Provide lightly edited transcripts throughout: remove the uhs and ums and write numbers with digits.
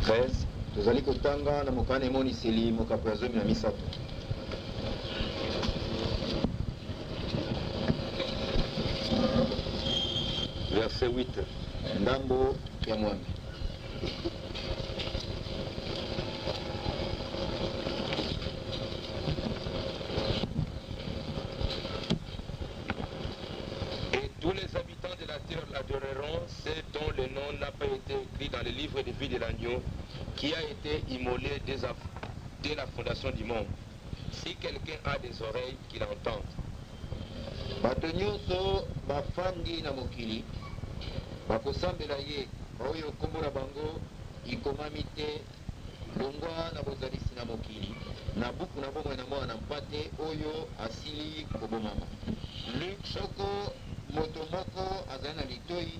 13. Tozali kotanga na mokane moniseli mokapo ya 13. Verset 8. Ndambo ya mwambe. Et tous les habitants de la terre l'adoreront, c'est dont le nom n'a pas été écrit dans le livre de vie de l'agneau, qui a été immolé dès la fondation du monde. Si quelqu'un a des oreilles, qu'il entende. Bato nyonso bafandi na mokili bakosambela ye oyo kombo na bango ikomami te longwa na bozalisi na mokili na buku na bomoi na mwana mpate oyo asili kobomama. Soko moto moko azali na litoi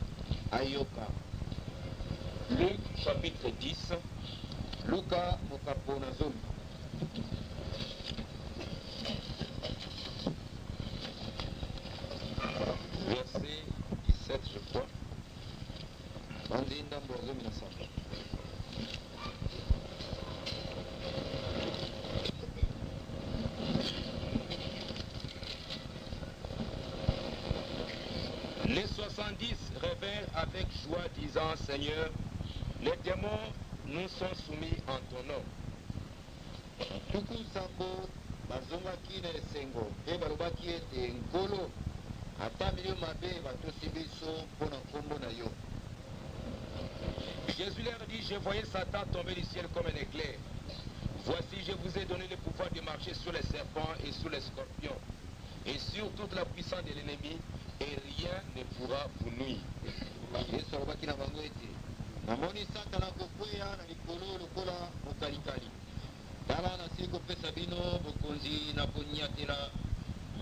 ayoka. Luc chapitre 10. Luka mokapo na zomi. Verset 17, je crois. Banzi ndambo ya zomi na saba. Les 70 révèrent avec joie, disant, Seigneur, les démons nous sont soumis en ton nom. Tuku sambo bazongaki na esengo mpe balobaki ete nkolo ata milio mabe batosi biso mpo na nkombo na yo. Jésus leur dit, je voyais Satan tomber du ciel comme un éclair. Voici, je vous ai donné le pouvoir de marcher sur les serpents et sur les scorpions, et sur toute la puissance de l'ennemi, et rien ne pourra vous nuire. Yesu alobaki na bango ete namoni Satana kokwea na likolo lokola mokalikali. Tala nasili kopesa bino bokonzi na koniatela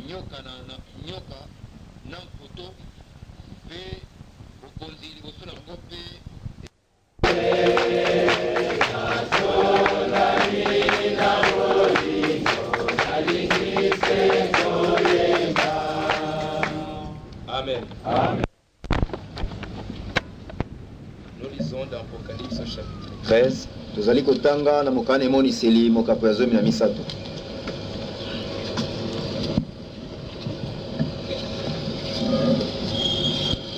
nyoka na mputo mpe bokonzi liboso na bango mpe Amen. Amen. Nous lisons dans Apocalypse chapitre 13. tozali kotanga na mokane moniseli mokapo ya 13.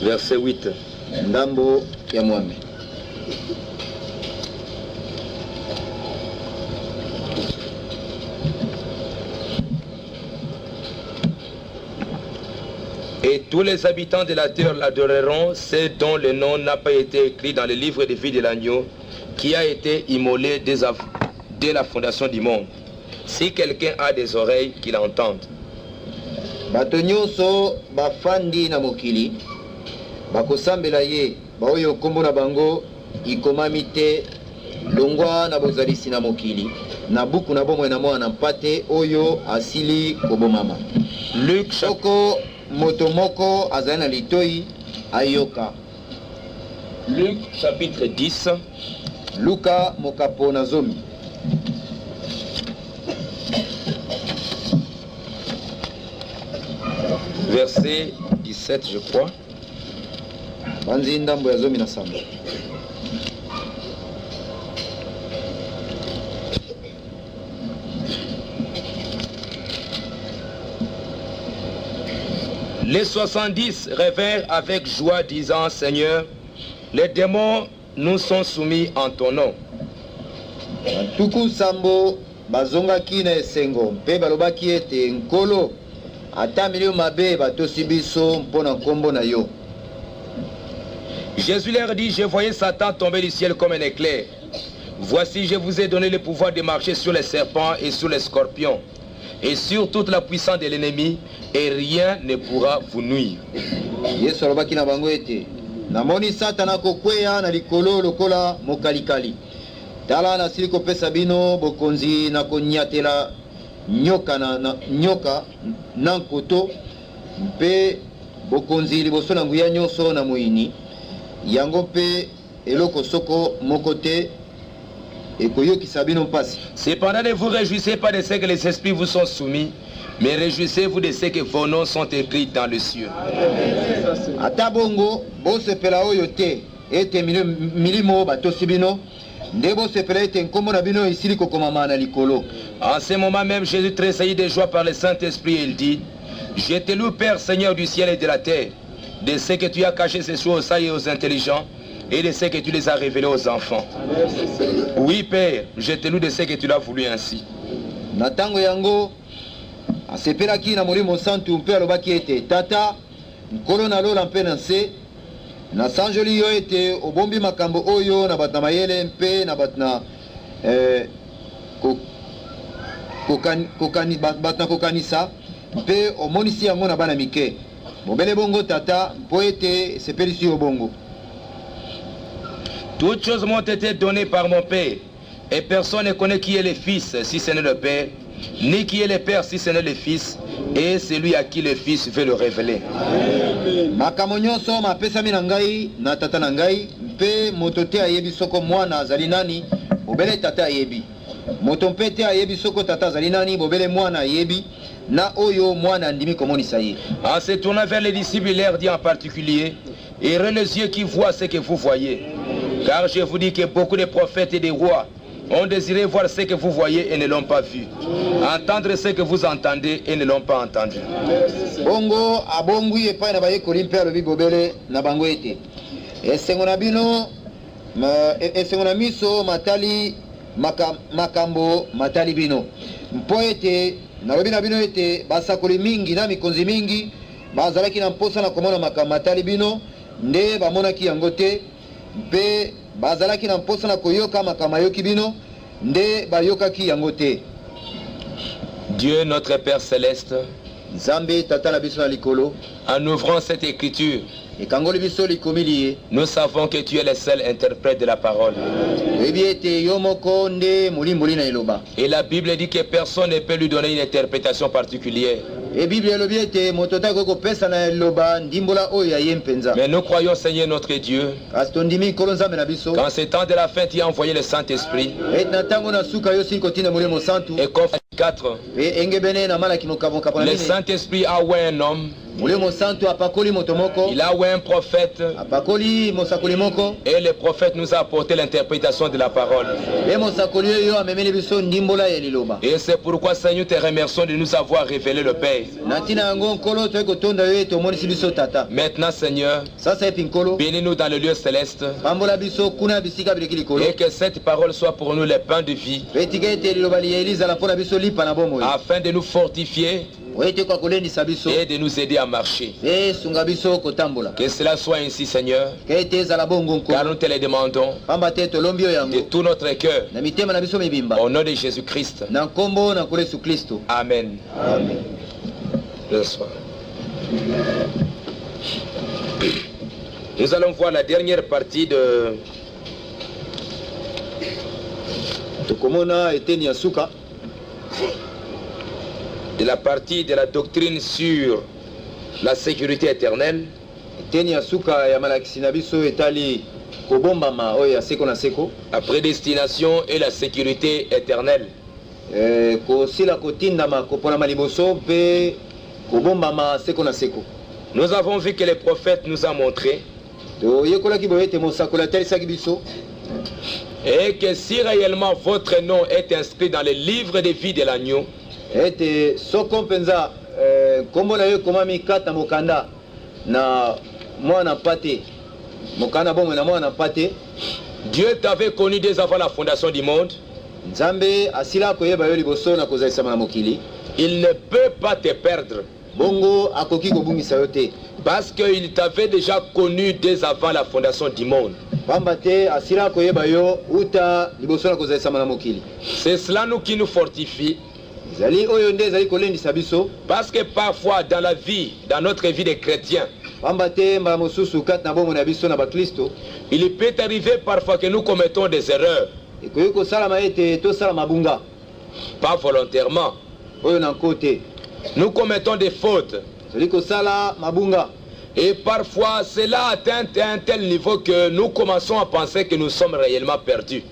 Verset 8. Ndambo ya mwambe. Et tous les habitants de la terre l'adoreront, ceux dont le nom n'a pas été écrit dans le livre de vie de l'agneau, qui a été immolé dès la fondation du monde. Si quelqu'un a des oreilles, qu'il entende. Bato nyonso bafandi na mokili bakosambela ye baoyo kombo na bango ikomami te longwa na bozalisi na mokili na buku na bomoi na mwana mpate oyo asili kobomama. Soko moto moko azali na litoi ayoka. Luc chapitre 10. Luka mokapo na zomi. Verset 17, je crois. Banzi ndambo ya zomi na samba. Les 70 révèrent avec joie, disant, Seigneur, les démons nous sont soumis en ton nom. Tuku sambo bazongaki na esengo mpe balobaki ete nkolo ata milio mabe batosi biso mpo na nkombo na yo. Jésus leur dit, je voyais Satan tomber du ciel comme un éclair. Voici, je vous ai donné le pouvoir de marcher sur les serpents et sur les scorpions, et sur toute la puissance de l'ennemi, et rien ne pourra vous nuire. Yesu alobaki na bango ete namoni Satana kokwea na likolo lokola mokalikali. Tala nasili kopesa bino bokonzi na koniatela nyoka na nkoto mpe bokonzi liboso na nguya nyonso na moyini. Yango mpe eloko soko moko te ekoyokisa bino mpasi. Cependant, ne vous réjouissez pas de ce que les esprits vous sont soumis, mais réjouissez-vous de ce que vos noms sont écrits dans le ciel. Ata bongo bosepela oyo te ete milimo batosi bino, Ndebo sepela ete nkombo na bino isili kokoma na likolo. En ce moment même, Jésus tressaillit de joie par le Saint-Esprit et il dit, je te loue, Père, Seigneur du ciel et de la terre, de ce que tu as caché ces choses aux sages et aux intelligents, et de ce que tu les as révélés aux enfants. Oui, Père, je te loue de ce que tu l'as voulu ainsi. Na tango yango asepelaki na molimo santu mpe alobaki ete tata nkolo na lola mpe na nse nasanjoli yo ete obombi makambo oyo na bato na mayele mpe na bato na bato na kokanisa mpe omonisi yango na bana mike. Bobele bongo tata mpo ete esepelisi yo bongo. Toutes choses m'ont été données par mon Père, et personne ne connaît qui est le Fils si ce n'est le Père, ni qui est le Père si ce n'est le Fils, et celui à qui le Fils veut le révéler. Makambo nyonso mapesami na ngai na tata na ngai, mpe moto te ayebi soko mwana azali nani, bobele tata ayebi. Moto mpe te ayebi soko tata azali nani, bobele mwana ayebi, na oyo mwana andimi komonisa ye. En se tournant vers les disciples, il leur dit en particulier, heureux les yeux qui voient ce que vous voyez. Car je vous dis que beaucoup de prophètes et de rois ont désiré voir ce que vous voyez et ne l'ont pas vu. Entendre ce que vous entendez et ne l'ont pas entendu. Bongo abongwi epai na bayekoli mpe alobi bobele na bango ete esengo na bino esengo na miso matali makambo matali bino mpo ete nalobi na bino ete basakoli mingi na mikonzi mingi bazalaki na mposa na komona makambo matali bino nde bamonaki yango te, mpe bazalaki na mposa na koyoka makambo yoki bino nde bayokaki yango te. Dieu notre Père céleste, Nzambe tata na biso na likolo, en ouvrant cette écriture, ekangoli biso likomili, nous savons que tu es le seul interprète de la parole. Et la Bible dit que personne ne peut lui donner une interprétation particulière. Mais nous croyons, Seigneur notre Dieu, qu'en ce temps de la fin, tu as envoyé le Saint-Esprit. Et comme 4, le Saint-Esprit a oué un homme, il a oué un prophète, et le prophète nous a apporté l'interprétation de la parole. Et c'est pourquoi, Seigneur, te remercions de nous avoir révélé le Père. Maintenant, Seigneur, bénis-nous dans le lieu céleste, et que cette parole soit pour nous le pain de vie, afin de nous fortifier et de nous aider à marcher. Que cela soit ainsi, Seigneur, car nous te le demandons de tout notre cœur, au nom de Jésus-Christ. Amen. Bonsoir. Nous allons voir la dernière partie de la partie de la doctrine sur la sécurité éternelle. La prédestination et la sécurité éternelle. Nous avons vu que les prophètes nous ont montré et que si réellement votre nom est inscrit dans le livre de vie de l'agneau, Dieu t'avait connu dès avant la fondation du monde. Il ne peut pas te perdre, parce qu'il t'avait déjà connu dès avant la fondation du monde. C'est cela qui nous fortifie, parce que parfois dans la vie, dans notre vie de chrétiens, il peut arriver parfois que nous commettons des erreurs, pas volontairement. Nous commettons des fautes, et parfois cela atteint un tel niveau que nous commençons à penser que nous sommes réellement perdus.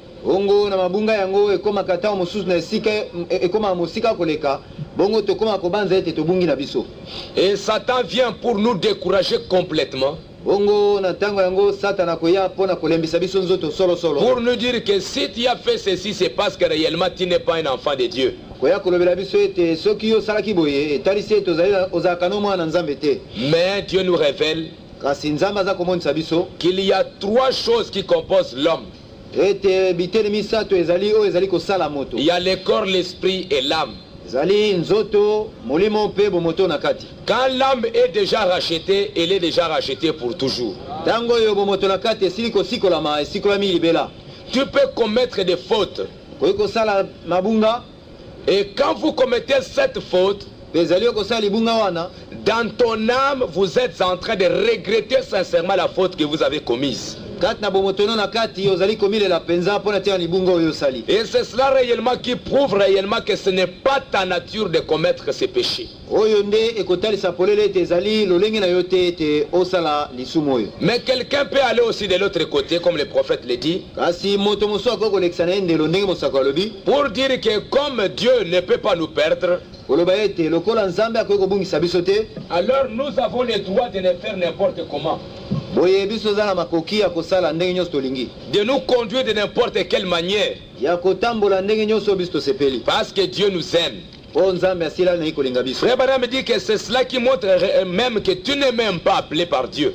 Et Satan vient pour nous décourager complètement, bongo na ntango yango satana koya mpona kolembisa biso nzoto solosolo pour nous dire que si tu as fait ceci, c'est parce que réellement tu n'es pas un enfant de Dieu. koya kolobela biso ete soki yo osalaki boye etalisi ete ozalaka no mwana nzambe te. Mais Dieu nous révèle kasi nzambe aza komonisa biso qu'il y a trois choses qui composent l'homme. ete bitele misato ezali oyo ezali kosala moto. Il y a le corps, l'esprit et l'âme. ezali nzoto molimo mpe bomoto na kati. Quand l'âme est déjà rachetée, elle est déjà rachetée pour toujours. ntango oyo bomoto na kati esili kosikolama esikolami libela. Tu peux commettre des fautes. koyi kosala mabunga. Et quand vous commettez cette faute, ezali yo kosala libunga wana, dans ton âme, vous êtes en train de regretter sincèrement la faute que vous avez commise. kati na bomotono na kati ozali komilela penza mpona tia libunga oyo osali. Et c'est cela réellement qui prouve réellement que ce n'est pas ta nature de commettre ces péchés. oyo nde ekotalisa polele ete ezali lolenge na yo te ete osala lisumu oyo. Mais quelqu'un peut aller aussi de l'autre côté, comme le prophète le dit, kasi moto mosusu akoki kolekisa na ye ndelo ndenge mosako alobi pour dire que comme Dieu ne peut pas nous perdre, koloba ete lokola nzambe akoki kobungisa biso te, alors nous avons le droit de le faire n'importe comment, boye biso oza na makoki ya kosala ndenge nyonso tolingi, de nous conduire de n'importe quelle manière, ya kotambola ndenge nyonso biso tosepeli, parce que Dieu nous aime. mpo nzambe asila nayi kolinga biso. Frère Branham dit que c'est cela qui montre même que tu n'es même pas appelé par Dieu.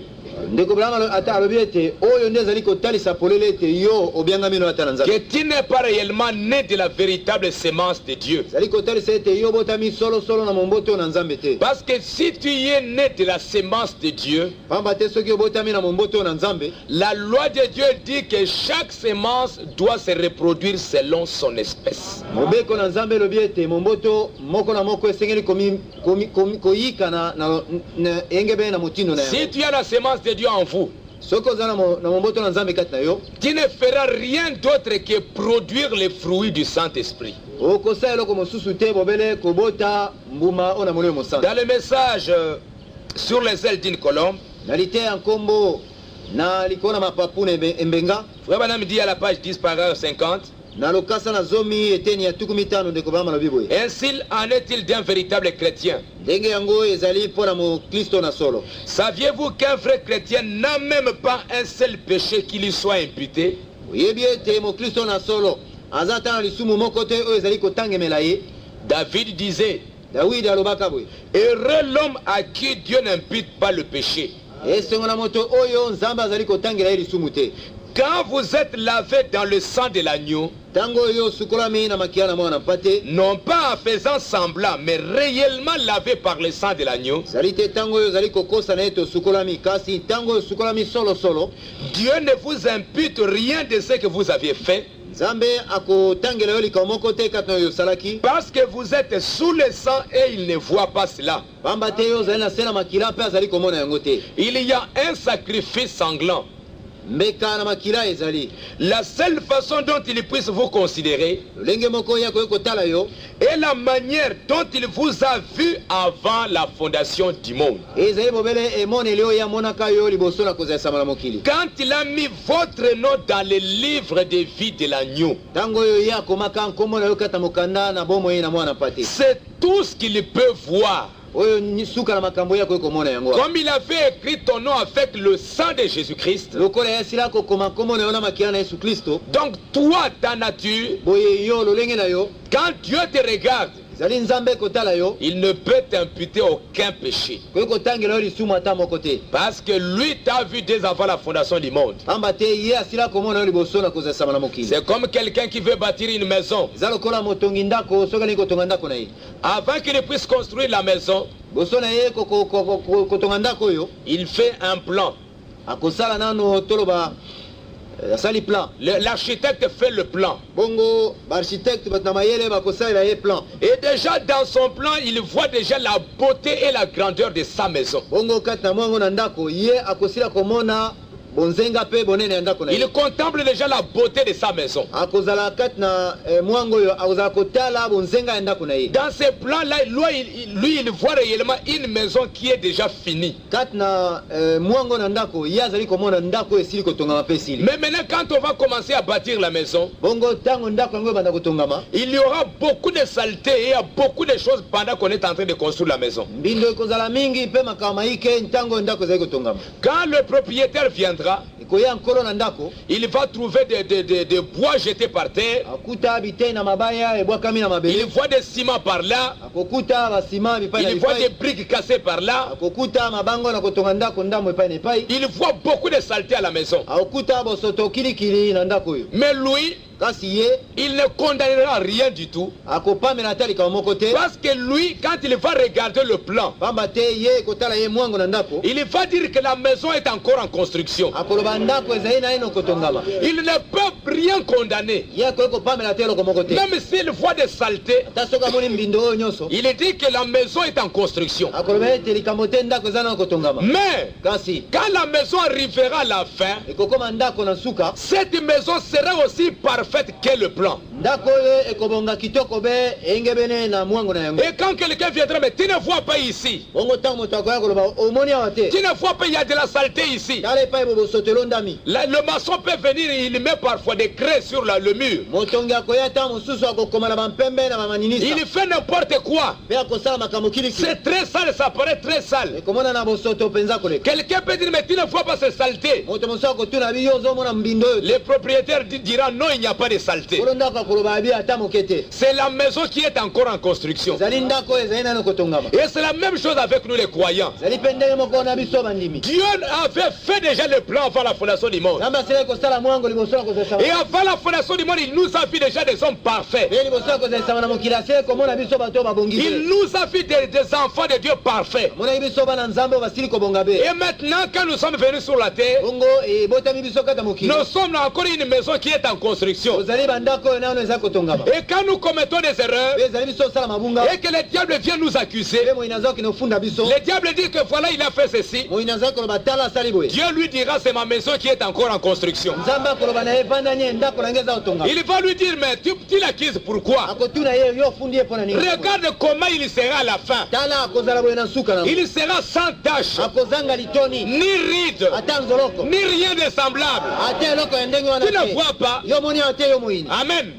ndeko Branham ata alobi ete oyo nde ezali kotalisa polele ete yo obiangami no ata na nzambe. Que tu n'es pas réellement né de la véritable sémence de Dieu. ezali kotalisa ete yo botami solosolo na momboto oyo na nzambe te. Parce que si tu es né de la sémence de Dieu, pamba te soki obotami na momboto oyo na nzambe, la loi de Dieu dit que chaque sémence doit se reproduire selon son espèce. mobeko na nzambe elobi ete momboto moko na moko esengeli koyika na engebe na motindo na Si yango. tu as la sémence de Dieu en vous, soki oza na momboto na nzambe kati na yo, tu ne feras rien d'autre que produire les fruits du Saint-Esprit. okosala eloko mosusu te bobele kobota mbuma oyo na molimo mosantu. Dans le message sur les ailes d'une colombe, na liteya ya nkombo na likolo na mapapu na embenga, Frère Branham dit à la page 10 paragraphe 50, na lokasa na zomi eteni ya tuku mitano ndeko Branham alobi boye, ainsi en est-il d'un véritable chrétien. ndenge yango ezali mpo na moklisto na solo. Saviez-vous qu'un vrai chrétien n'a même pas un seul péché qui lui soit imputé? oyebi ete moklisto na solo aza ata na lisumu moko te oyo ezali kotangemela ye. David disait, dawidi alobaka boye, heureux l'homme à qui Dieu n'impute pas le péché. esengo na moto oyo nzambe azali kotangela ye lisumu te. Quand vous êtes lavé dans le sang de l'agneau, ntango oyo osukolami na makila na mwana mpate, non pas en faisant semblant, mais réellement lavé par le sang de l'agneau, ezali te ntango oyo ozali kokosa na ete osukolami, kasi ntango oyo osukolami solosolo, Dieu ne vous impute rien de ce que vous avez fait, nzambe akotangela yo likambo moko te kati na oyo osalaki, parce que vous êtes sous le sang et il ne voit pas cela. pamba te yo ozali na se na makila mpe azali komona yango te. Il y a un sacrifice sanglant. mbeka na makila ezali La seule façon dont il puisse vous considérer lolenge moko ya koyi kotala yo, est la manière dont il vous a vu avant la fondation du monde. ezali bobele emoneli oyo amonaka yo liboso na kozalisama na mokili. Quand il a mis votre nom dans le livre de vie de l'agneau, ntango oyo ye akomaka nkombo na yo kata mokanda na bomoi na mwana mpate, c'est tout ce qu'il peut voir. oyo suka na makambo ya koyi komona yango. Comme il avait écrit ton nom avec le sang de Jésus-Christ, lokola ya sila kokoma nkombo na yo na makila na yesu kristo, donc toi, ta nature, boye yo lolenge na yo, quand Dieu te regarde, ezali nzambe kotala yo, il ne peut t'imputer aucun péché. koyi kotangela yo lisumu ata moko te, Parce que lui t'a vu dès avant la fondation du monde. pamba te ye asila komona yo liboso na kozalisama na mokili. C'est comme quelqu'un qui veut bâtir une maison. eza lokola motongi ndako soki alingi kotonga ndako na ye, Avant qu'il puisse construire la maison, boso na ye kotonga ndako oyo, il fait un plan. akosala nano toloba asali plan. L'architecte fait le plan. bongo baarchitecte bato na mayele bakosalela ye plan. Et déjà dans son plan, il voit déjà la beauté et la grandeur de sa maison. bongo kati na mwango na ndako ye akosila komona bonzenga pe bonene ya ndako na ye. Il contemple déjà la beauté de sa maison. Akozala kati na mwango oyo akozala kotala bonzenga ya ndako na ye. Dans ces plans-là, lui, il voit réellement une maison qui est déjà finie. Kati na mwango na ndako ye azali komona ndako esili kotongama pe esili. Mais maintenant, quand on va commencer à bâtir la maison, bongo tango ndako yango ebanda kotongama, il y aura beaucoup de saleté et il y a beaucoup de choses pendant qu'on est en train de construire la maison. mbindo ekozala mingi pe makama ike ntango ndako ezali kotongama. Quand le propriétaire viendra, ekoya nkolo na ndako, il va trouver des bois jetés par terre. akuta bitei na mabaya ebwakami na mabele. Il voit des ciments par là. Akokuta basima bipai na Il voit des bipai. briques cassées par là. Akokuta mabango na kotonga ndako ndamo epai na epai. Il voit beaucoup de saleté à la maison. Akokuta bosoto kilikili na ndako oyo. Mais lui, kasi ye il ne condamnera rien du tout. akopamela ata likambo moko te, Parce que lui, quand il va regarder le plan, pamba te ye ekotala ye mwango na ndako, il va dire que la maison est encore en construction. akoloba ndako ezali na ye na kotongama. Il ne peut rien condamner. Ye akoki kopamela te eloko moko te. Même s'il voit des saletés, ata soki amoni mbindo oyo nyonso, il dit que la maison est en construction. akoloba ete likambo te ndako eza na kotongama. Mais, kasi quand la maison arrivera à la fin, ekokoma ndako na suka, cette maison sera aussi parfaite que le plan. ndako oyo ekobonga kitoko be engebene na mwango na yango. Et quand quelqu'un viendra, mais tu ne vois pas ici. bongo ntango moto akoya koloba omoni awa te, Tu ne vois pas, il y a de la saleté ici. tala epai bobosotelo ndami. Le maçon peut venir, il met parfois des craies sur le mur. motongi akoya ta mosusu akokoma na bampembe na bamaninisa, Il fait n'importe quoi. mpe akosala makambo kilikili. C'est très sale, ça paraît très sale. ekomona na bosoto mpenza koleka. Quelqu'un peut dire, mais tu ne vois pas ces saletés. moto mosusu akotuna bi yo ozomona mbindo oyo te. Le propriétaire dira non, il n'y a pas de saleté. kolo ndako akoloba abi ata moke te, C'est la maison qui est encore en construction. ezali ndako oyo ezali nano kotongama. Et c'est la même chose avec nous les croyants. ezali mpe ndenge moko na biso bandimi. Dieu avait fait déjà le plan avant la fondation du monde. nzambe asilaki kosala mwango liboso na kozalisama. Et avant la fondation du monde, il nous a fait déjà des hommes parfaits. ye liboso ya kozalisama na mokili asilaki komona biso bato oyo babongi Il te. nous a fait des enfants de Dieu parfaits. amonaki biso bana nzambe oyo basili kobonga be. Et maintenant, quand nous sommes venus sur la terre, bongo ebotami biso kati ya mokili. nous sommes encore une maison qui est en construction. ozali bandako oyo nano eza kotongama. Et quand nous commettons des erreurs, mpe ezali biso osala mabunga, et que le diable vient nous accuser, mpe moyini azalaki na ofunda biso. le diable dit que voilà, il a fait ceci. moyini azalaki koloba tala asali boye. Dieu lui dira, c'est ma maison qui est encore en construction. nzambe akoloba na ye vandani ye ndako na nge eza kotongama. Il va lui dire, mais tu l'accuses pourquoi? akotuna ye yo ofundi ye mpo na nini. Regarde comment il sera à la fin. tala akozala boye na suka nango. Il sera sans tache, akozanga litoni ni ride, ata nzoloko ni rien de semblable. ata eloko ya ndenge wana Tu ne te. vois pas? yo moni awa te yo moyini. Amen.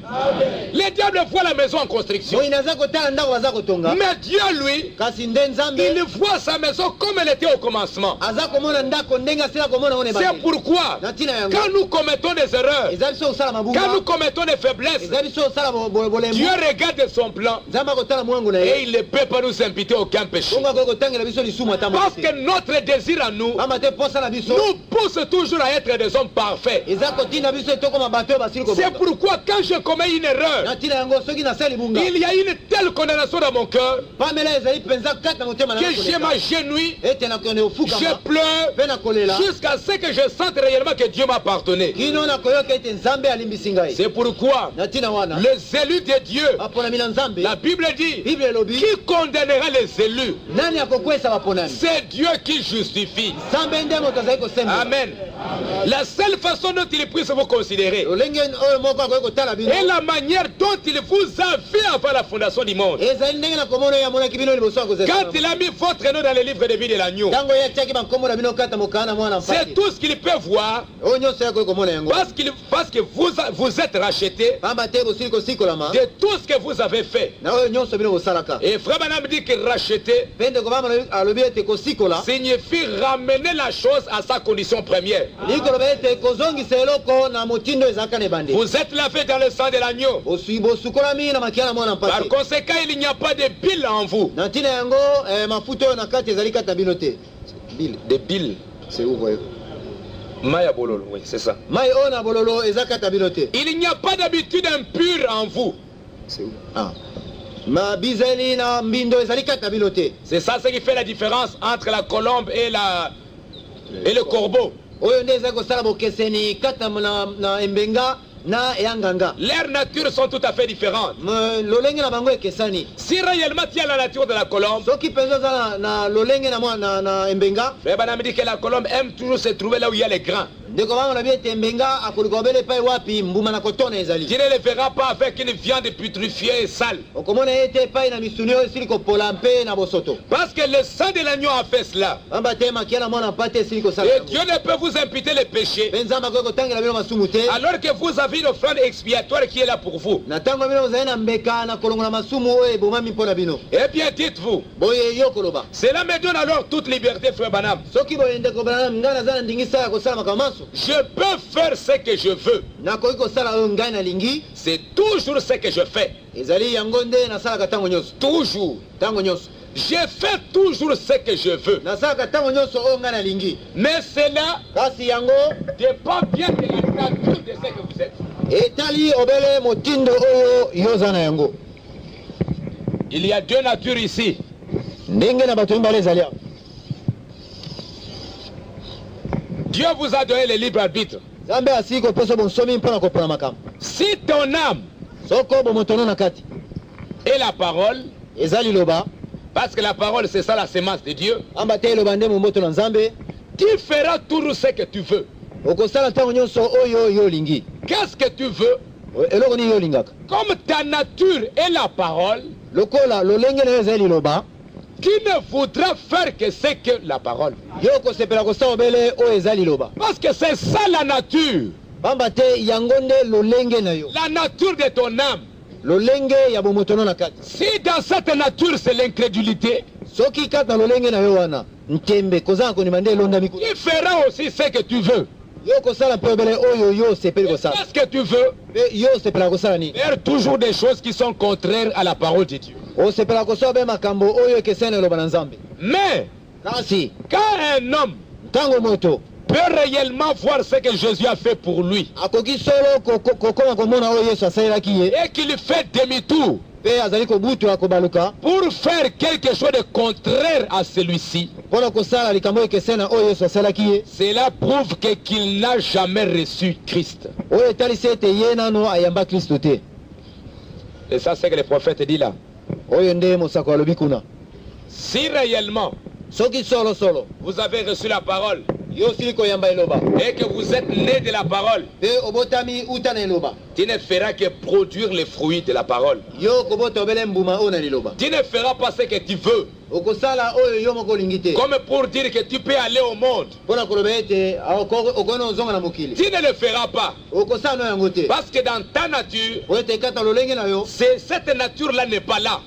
Le diable voit la maison en construction. moyini aza kotala ndako baza kotonga, Mais Dieu, lui, kasi nde nzambe il voit sa maison comme elle était au commencement. aza komona ndako ndenge asila komona ngo na C'est ebandeli. pourquoi, na ntina yango quand nous commettons des erreurs, eza biso osala quand nous mabunga, commettons des faiblesses, eza biso osala bolembu, Dieu regarde son plan nzambe akotala mwangu na et ye il ne peut pas nous imputer aucun péché. bongo akoki kotangela biso lisumu ata Parce moko que te. notre désir à nous pamba te posa na biso nous pousse toujours à être des hommes parfaits. eza kotinda biso etokoma bato oyo basili C'est kobonga. pourquoi quand je commets une erreur, na ntina yango soki nasali bunga, il y a une telle condamnation dans mon cœur pamela ezali mpenza kati na motema na que ngai je koleka. m'agenouille, ete nakende je ofukama pleure mpe nakolela jusqu'à ce que je sente réellement que Dieu m'appartenait. kino nakoyoka ete nzambe alimbisi ngai. C'est pourquoi na ntina wana les élus de Dieu, baponami na nzambe, la Bible dit, bible elobi qui condamnera les élus? nani akokwesa baponami? C'est Dieu qui justifie. nzambe nde moto azali kosemba. Amen. La seule façon dont il puisse vous considérer lolenge oyo moko akoki kotala bino et la manière dont il vous a vu avant la fondation du monde. ezali ndenge na komona oyo amonaki bino liboso ya Quand kozela il a mis votre nom dans le livre de vie de l'agneau, ntango ye atiaki bankombo na bino kati ya mokana na mwana c'est mpasi tout ce qu'il peut voir oyo nyonso ye akoki komona yango parce que vous êtes rachetés pamba te bosili kosikolama de tout ce que vous avez fait. na oyo nyonso bino bosalaka. Et Frère Branham dit que racheter mpe ndeko bama alobi ete kosikola signifie ramener la chose à sa condition première. lii koloba ete kozongisa eloko na motindo ezalaka na ebandeli. Vous êtes lavé dans le sang de l'agneau. bosukolami na makia na mwana Par mpasi. conséquent, il n'y a pas de bile en vous. na ntina yango mafuta oyo na kati ezali kati na bino te. Des billes. C'est où voyez? Maya bololo, oui, c'est ça. mai oyo na bololo eza kati na bino te. Il n'y a pas d'habitude impure en vous. C'est où? Ah. mabizeli na mbindo ezali kati na bino te. C'est ça ce qui fait la différence entre la colombe et le corbeau. oyo nde ezali kosala bokeseni kati na embenga na eyanganga. Leurs natures sont tout à fait différentes. lolenge na bango ekesani. Si réellement tu as la nature de la colombe, soki mpenza oza na lolenge na embenga, Frère Branham dit que la colombe aime toujours se trouver là où il y a les grains. ndeko bango na bie tembenga akolikobele pai wapi mbuma na kotona ezali. Tu ne le verras pas avec une viande putréfiée et sale. Okomona ete pai na misuni oyo esili kopola mpe na bosoto. Parce que le sang de l'agneau a fait cela. Pamba te makia na mona mpate esili kosala. Et Dieu ne peut vous imputer les péchés. Mpe nzambe akoki kotangela bino masumu te. Alors que vous avez une offrande expiatoire qui est là pour vous. Na ntango bino bozali na mbeka na kolongola masumu oyo ebomami mpo na bino. Eh bien, dites-vous. Boye yo koloba. Cela me donne alors toute liberté, frère Branham. Soki boye ndeko Branham ngai naza na ndingisa ya kosala makambo maso. Je peux faire ce que je veux. Nakoki kosala oyo ngai nalingi. C'est toujours ce que je fais. Ezali yango nde nasalaka ntango nyonso. Toujours. Ntango nyonso. Je fais toujours ce que je veux. Nasalaka ntango nyonso oyo ngai nalingi. Mais cela Kasi yango dépend bien de la nature de ce que vous êtes. etali obele motindo oyo yoza na yango. Il y a deux natures ici. Ndenge na bato mibale ezali awa. Dieu vous a donné le libre arbitre. Nzambe asili kopesa bonsomi mpo na kopona makambo. Si ton âme Soko bomotono na kati est la parole, eza liloba, parce que la parole c'est ça la semence de Dieu, amba te eloba nde momboto na Nzambe, tu feras toujours ce que tu veux. okosala ntango nyonso oyo yo olingi. Qu'est-ce que tu veux? Eloko nini yo olingaka. Comme ta nature est la parole, Lokola lolenge na yo ezali liloba, tu ne voudras faire que ce que la parole. yo okosepela kosala obele oyo eza liloba. Parce que c'est ça la nature. Pamba te yango nde lolenge na yo. La nature de ton âme. Lolenge ya bomotono na kati. Si dans cette nature c'est l'incrédulité, Soki kati na lolenge na yo wana ntembe kozala kondima nde elondami kuna. tu feras aussi ce que tu veux. Yo kosala mpe obele oyo yo osepeli kosala. Qu'est-ce que tu veux? Mpe yo osepela kosala nini. Faire toujours des choses qui sont contraires à la parole de Dieu. Osepela kosala mpe makambo oyo ekeseni na eloba na Nzambe. Mais Kasi quand un homme ntango moto peut réellement voir ce que Jésus a fait pour lui akoki solo kokoma komona oyo Yesu asalelaki ye et qu'il fait demi-tour mpe azali kobutu akobaluka pour faire quelque chose de contraire à celui-ci, mpona kosala likambo ekeseni na oyo Yesu asalelaki ye, cela prouve qu'il n'a jamais reçu Christ. oyo etalisi ete ye nano ayamba Kristo te. Et ça c'est que le prophète dit là. Oyo nde mosako alobi kuna. Si réellement Soki solo vous avez reçu la parole yo osili koyamba eloba et que vous êtes né de la parole, mpe obotami uta na eloba, tu ne feras que produire les fruits de la parole. yo kobota obele mbuma oyo na liloba. Tu ne feras pas ce que tu veux, Okosala oyo yo moko olingi te comme pour dire que tu peux aller au monde. mpona koloba ete okoki na ozonga na mokili. Tu ne le feras pas. Okosala no yango te Parce que dans ta nature, oyo ete kati na lolenge na yo cette nature-là n'est pas là.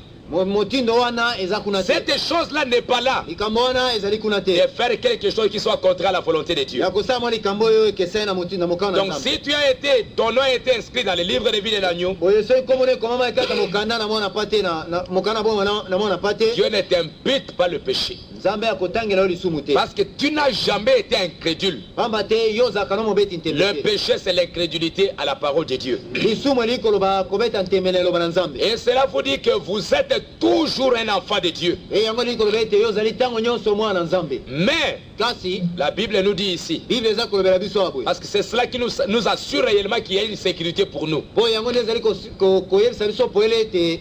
motindo wana eza kuna te. Cette chose-là n'est pas là. Likambo wana ezali kuna te. De faire quelque chose qui soit contraire à la volonté de Dieu. Ya kosala mwa likambo oyo ekeseni na mokano na Donc Nzambe. si tu as été, ton nom a été inscrit dans le livre de vie de l'agneau, Oyo soki kombo na ekomama ekata mokanda na mwana pate na mokanda bongo na mwana pate, Dieu ne t'impute pas le péché. Nzambe akotangela yo lisumu te. Parce que tu n'as jamais été incrédule. Pamba te yo ozalaka no mobeti Le ntembele. péché, c'est l'incrédulité à la parole de Dieu. Lisumu eli koloba kobeta ntembele eloba na Nzambe. Et cela vous dit que vous êtes toujours un enfant de Dieu. E yango eli koloba ete yo ozali ntango nyonso mwana na Nzambe. Mais Kasi la Bible nous dit ici, Bible eza kolobela biso aboye. parce que c'est cela qui nous assure réellement qu'il y a une sécurité pour nous. Po yango nde ezali koyebisa biso po ele ete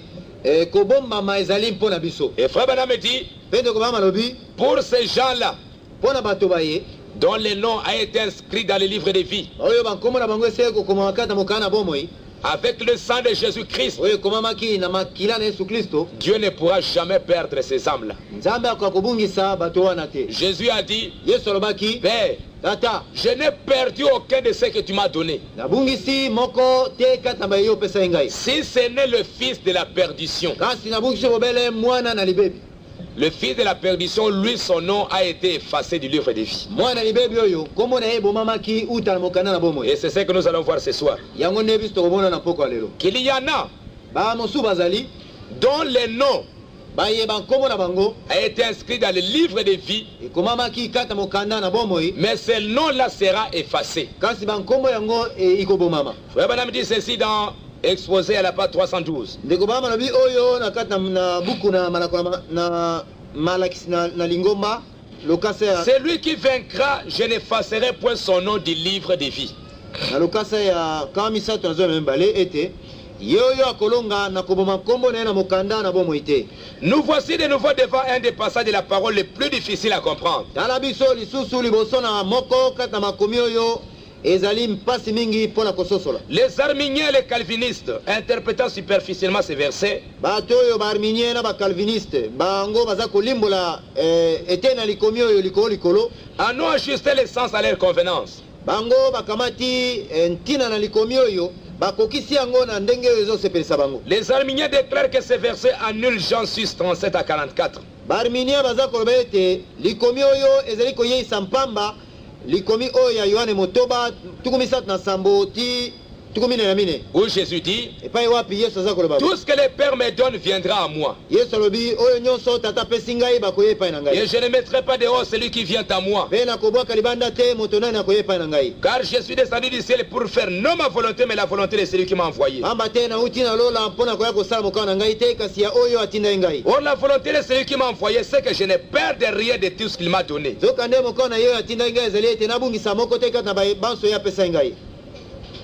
kobombama ezali mpo na biso. Et Frère Branham dit, Mpe ndeko bama lobi pour ces gens-là, mpo na bato baye dont le nom a été inscrit dans le livre de vie, oyo bankombo na bango esili kokoma kati na mokanda na bomoi, avec le sang de Jésus-Christ, oyo ekomamaki na makila na Yesu Kristo, Dieu ne pourra jamais perdre ces âmes-là. Nzambe akoka kobungisa bato wana te. Jésus a dit, Yesu alobaki, Père, tata je n'ai perdu aucun de ce que tu m'as donné. nabungisi moko te kati na baye yo opesa ye ngai. Si ce n'est le fils de la perdition, Kasi nabungisi bobele mwana na libebi. le fils de la perdition, lui, son nom a été effacé du livre de vie. Mwana libebi oyo kombo na ye ebomamaki uta na mokanda na bomoi. Et c'est ce que nous allons voir ce soir. Yango nde biso tokomona na poko ya lelo. Qu'il y en a Bamosusu bazali dont le nom bayeba nkombo na bango a été inscrit dans le livre de vie, ekomamaki kati na mokanda na bomoi, mais ce nom-là sera effacé. kasi bankombo yango ikobomama. Frère Branham dit ceci dans Exposé à la page 312. Ndeko bama lobi oyo na kati na buku na malako na malakisi na lingomba lokasa ya Celui qui vaincra, je n'effacerai point son nom du livre de vie. na lokasa ya kama misato na zoya mbale ete yoyo akolonga na koboma nkombo na ye na mokanda na bomoi te. Nous voici de nouveau devant un des passages de la parole les plus difficiles à comprendre. Tala biso lisusu liboso na moko kati na makomi oyo ezali mpasi mingi mpona kososola. Les arminiens et les calvinistes, interprétant superficiellement ces versets, bato oyo baarminien na bacalviniste bango baza kolimbola ete na likomi oyo likolo en ont ajusté les sens à leur convenance. bango bakamati ntina na likomi oyo bakokisi yango na ndenge oyo ezosepelisa bango. Les arminiens déclarent que ces versets annulent Jean 6, 37 à 44. baarminien baza koloba ete likomi oyo ezali koyeisa mpamba likomi oyo ya Yohane motoba 37 ti 14. Où Jésus dit, epai wapi Yesu aza koloba tout ce que le Père me donne viendra à moi. Yesu alobi oyo nyonso tata apesi ngai bakoya epai na Et ngai je ne mettrai pas dehors celui qui vient à moi. mpe nakobwaka libanda te moto nani akoya epai na ngai. Car je suis descendu du ciel pour faire non ma volonté mais la volonté de celui qui m'a envoyé. pamba te nauti na lola mpo na koya kosala mokao na ngai te kasi ya oyo atindai ngai. Or la volonté de celui qui m'a envoyé c'est que je ne perds de rien de tout ce qu'il m'a donné. zoka nde mokao na ye oyo atindai ngai ezali ete nabungisa moko te kati na banso oyo apesai ngai.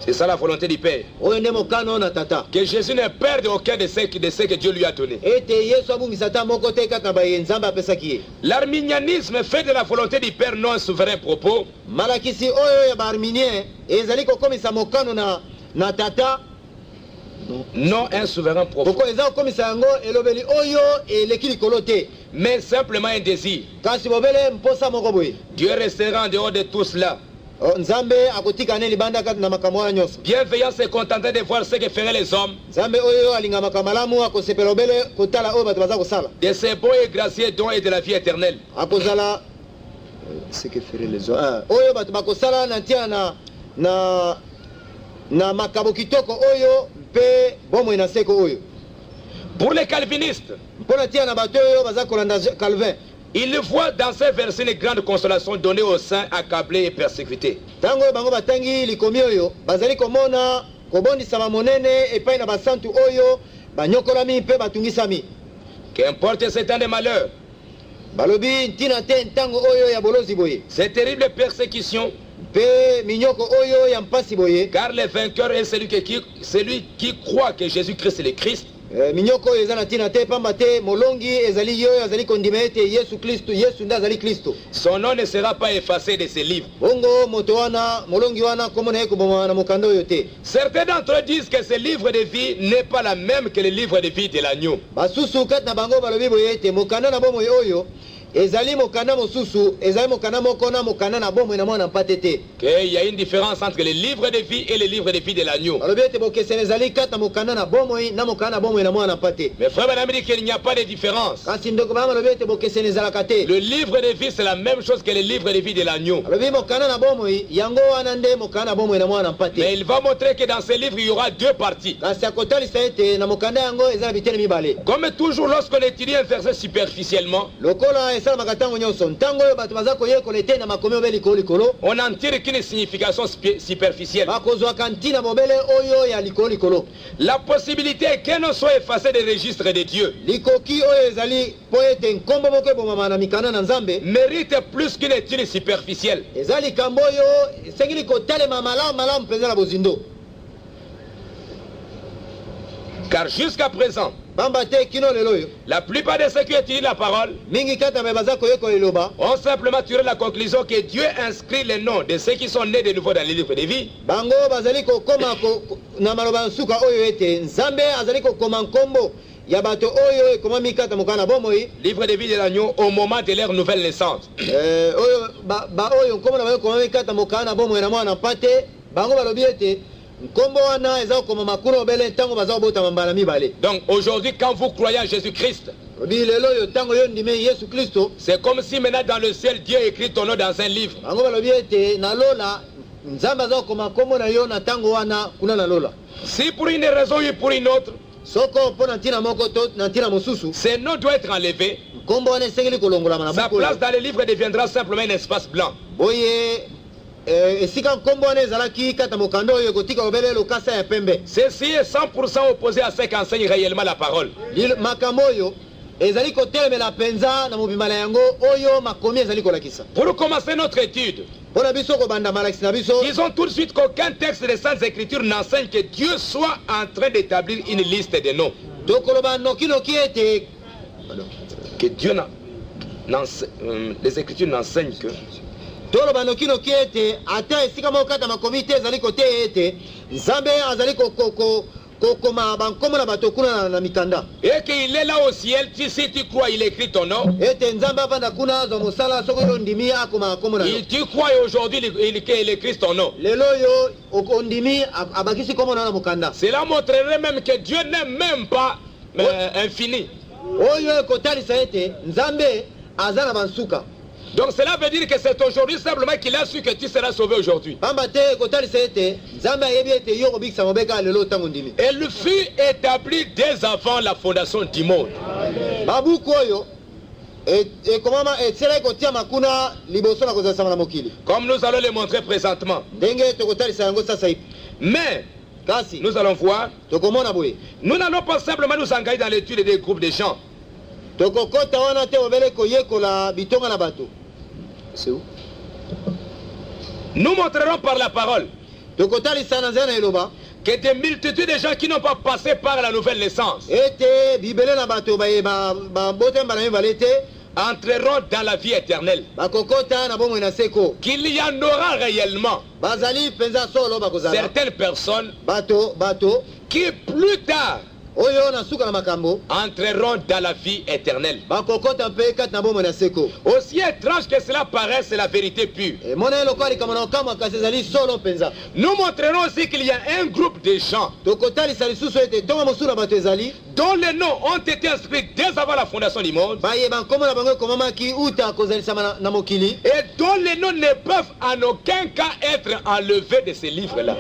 C'est ça la volonté du Père. oyo nde mokano na tata Que Jésus ne perde aucun de ce que Dieu lui a donné. ete Yesu abungisa ata moko te kati na baye nzambe apesaki ye. L'arminianisme fait de la volonté du Père non un souverain propos. malakisi oyo ya baarminien ezali kokomisa mokano na tata Non un souverain propos. poko eza kokomisa yango elobeli oyo eleki likolo te Mais simplement un désir. kasi bobele mposa moko boye. Dieu restera en dehors de tout cela. nzambe akotika ne libanda kati na makambo wana nyonso. Bienveillant se contenter de voir ce que feraient les hommes. nzambe oyo alingamaka malamu akosepela obele kotala oyo bato baza kosala. De ces beaux et gracieux dons et de la vie éternelle. akozala oyo bato bakosala na ntina na makabo kitoko oyo mpe bomoi na seko oyo. Pour les calvinistes, mpo na ntina na bato oyo baza kolanda Calvin, ils voient dans ces versets une grande consolation donnée aux saints accablés et persécutés. ntango oyo bango batangi likomi oyo bazali komona kobondisama monene epai na basantu oyo banyokolami mpe batungisami. Qu'importe ces temps de malheur, balobi ntina te ntango oyo ya bolozi boye ces terribles persécutions, mpe minyoko oyo ya mpasi boye. car le vainqueur est celui qui croit que Jésus-Christ est le Christ. minyoko oyo eza na ntina te pamba te molongi ezali ye oyo azali kondima ete yesu nde azali kristo. Son nom ne sera pas effacé de ces livres. bongo moto wana molongi wana kombo na ye koboma na mokanda oyo te. Certains d'entre eux disent que ce livre de vie n'est pas la même que le livre de vie de l'agneau. basusu kati na bango balobi boye ete mokanda na bomoi oyo ezali mokanda mosusu ezali mokanda moko na mokanda na bomoi na mwana mpate te. Qu'il y a une différence entre le livre de vie et le livre de vie de l'agneau. balobi ete bokeseni ezali kati na mokanda na bomoi na mokanda na bomoi na mwana mpate. Mais frère Madame dit qu'il n'y a pas de différence. kasi ndeko bana balobi ete bokeseni ezalaka te. Le livre de vie c'est la même chose que le livre de vie de l'agneau. balobi mokanda na bomoi yango wana nde mokanda na bomoi na mwana mpate. Mais il va montrer que dans ce livre il y aura deux parties. kasi akotalisa ete na mokanda yango eza na bitene mibale. Comme toujours lorsqu'on étudie un verset superficiellement, lokola esalamaka ntango nyonso ntango oyo bato baza koyekola ete na makomi obe likolo on n'en tire qu'une signification superficielle. bakozwaka ntina mobele oyo ya likolo. La possibilité qu'un nom soit effacé des registres de Dieu likoki oyo ezali mpo ete nkombo moko ebomama na mikanda na nzambe mérite plus qu'une étude superficielle. eza likambo oyo esengeli kotalema malamu mpenza na bozindo. Car jusqu'à présent, pamba te kino lelo oyo la plupart de ceux qui étudient la parole mingi kati na me baza koyekola eloba ont simplement tiré la conclusion que Dieu inscrit les noms de ceux qui sont nés de nouveau dans les livres de vie. bango bazali kokoma na maloba ya nsuka oyo ete nzambe azali kokoma nkombo ya bato oyo ekomami kati na mokanda na bomoi Livre de vie de l'agneau au moment de leur nouvelle naissance. oyo oyo nkombo na bango ekomami kati na mokanda na bomoi na mwana mpate bango balobi ete nkombo wana eza kokoma makulu obele ntango baza kobotama mbala mibale. Donc aujourd'hui quand vous croyez en Jésus-Christ, lobi lelo oyo ntango yo ndimi yesu kristo c'est comme si maintenant dans le ciel Dieu écrit ton nom dans un livre. bango balobi ete na lola nzambe aza kokoma nkombo na yo na ntango wana kuna na lola. Si pour une raison ou pour une autre, soko mpo na ntina moko to na ntina mosusu ce nom doit être enlevé, nkombo wana esengeli kolongolama na sa buku place dans le livre deviendra simplement un espace blanc. boye esika nkombo wana ezalaki kati na mokanda oyo ekotika kobele lokasa ya pembe. Ceci est 100% opposé à ce qu'enseigne réellement la parole. makambo oyo ezali kotelemela mpenza na mobimba na yango oyo makomi ezali kolakisa. Pour commencer notre étude, mpo na biso kobanda malakisi na biso disons tout de suite qu'aucun texte des Saintes Écritures n'enseigne que Dieu soit en train d'établir une liste de noms. tokoloba nokinoki ete Que Dieu les Écritures n'enseignent que toloba nokinoki ete ata esika moko kata makomi te ezali kote ete nzambe azali kokoma bankombo na bato kuna na mikanda. Et qu'il est là au ciel, si tu crois, il écrit ton nom. Ete nzambe avanda kuna azwa mosala soki oyo ndimi akoma akombo na yo. Tu crois aujourd'hui qu'il écrit ton nom. Lelo yo ondimi abakisi kombo na mokanda. Cela montrerait même que Dieu n'est même pas infini. Oyo ekotalisa ete nzambe aza na bansuka. Donc cela veut dire que c'est aujourd'hui simplement qu'il a su que tu seras sauvé aujourd'hui. Elle fut établie dès avant la fondation du monde. Comme nous allons le montrer présentement. Mais nous allons voir, nous n'allons pas simplement nous engager dans l'étude des groupes de gens. C'est où? Nous montrerons par la parole que des multitudes de gens qui n'ont pas passé par la nouvelle naissance entreront dans la vie éternelle. Qu'il y en aura réellement certaines personnes qui plus tard entreront dans la vie éternelle. Aussi étrange que cela paraît, c'est la vérité pure. Nous montrerons aussi qu'il y a un groupe de gens dont les noms ont été inscrits dès avant la fondation du monde et dont les noms ne peuvent en aucun cas être enlevés de ces livres-là.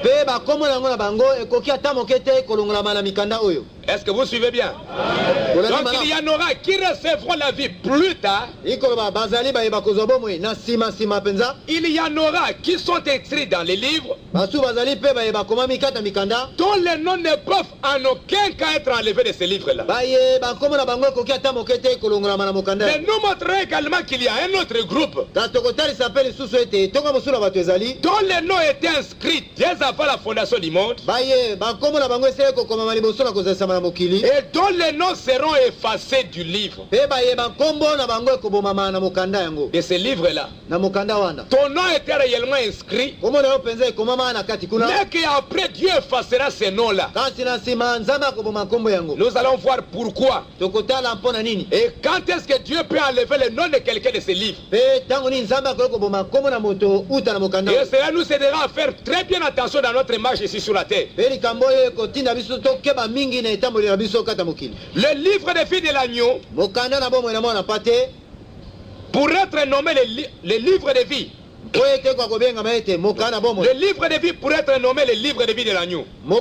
Est-ce que vous suivez bien? Donc il y en aura qui recevront la vie plus tard. Il y en aura qui sont écrits dans les livres dont les noms ne peuvent en aucun cas être enlevés de ces livres-là. Mais nous montrerons également qu'il y a un autre groupe dont les noms étaient inscrits dès avant la fondation du monde et dont les noms seront effacés du livre. De ce livre-là, ton nom était réellement inscrit, mais qu'après Dieu effacera ces noms-là. Nous allons voir pourquoi. Et quand est-ce que Dieu peut enlever le nom de quelqu'un de ces livres? Et cela nous aidera à faire très bien attention dans notre marche ici sur la terre. Le livre de vie de l'agneau, pour être nommé le livre de vie, le livre de vie pourrait être nommé le livre de vie de l'agneau, ou le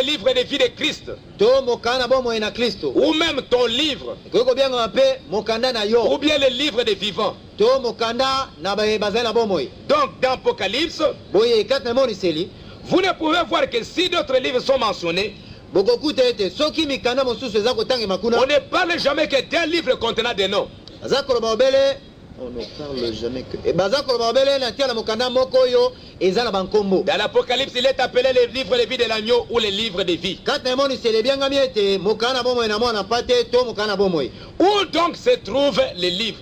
livre de vie de Christ, ou même ton livre, ou bien le livre des vivants. Donc dans Apocalypse, vous ne pouvez voir que si d'autres livres sont mentionnés, on ne parle jamais que d'un livre contenant des noms. On ne parle jamais que. Dans l'Apocalypse, il est appelé le livre de vie de l'agneau ou le livre de vie. Où donc se trouvent les livres?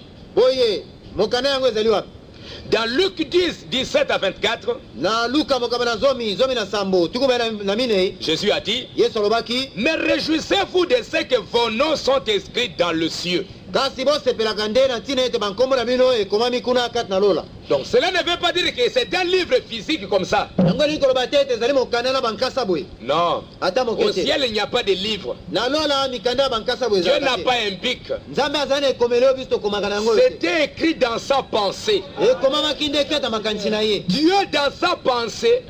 Dans Luc 10, 17 à 24, Jésus a dit: mais réjouissez-vous de ce que vos noms sont inscrits dans le ciel. Donc cela ne veut pas dire que c'est un livre physique comme ça. Non. Au ciel, il n'y a pas de livre. Dieu n'a pas un bic. C'était écrit dans sa pensée. Dieu dans sa pensée.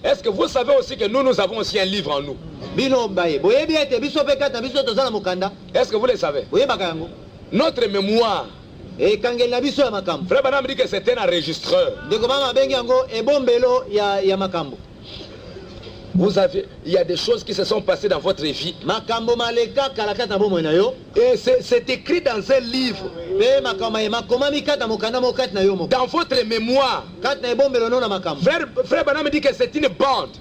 Est-ce que vous savez aussi que nous avons aussi un livre en nous? Est-ce que vous le savez? Notre mémoire. Frère Branham dit que c'est un enregistreur. Vous avez, il y a des choses qui se sont passées dans votre vie. Et c'est écrit dans un livre. Dans votre mémoire. Frère Branham dit que c'est une bande.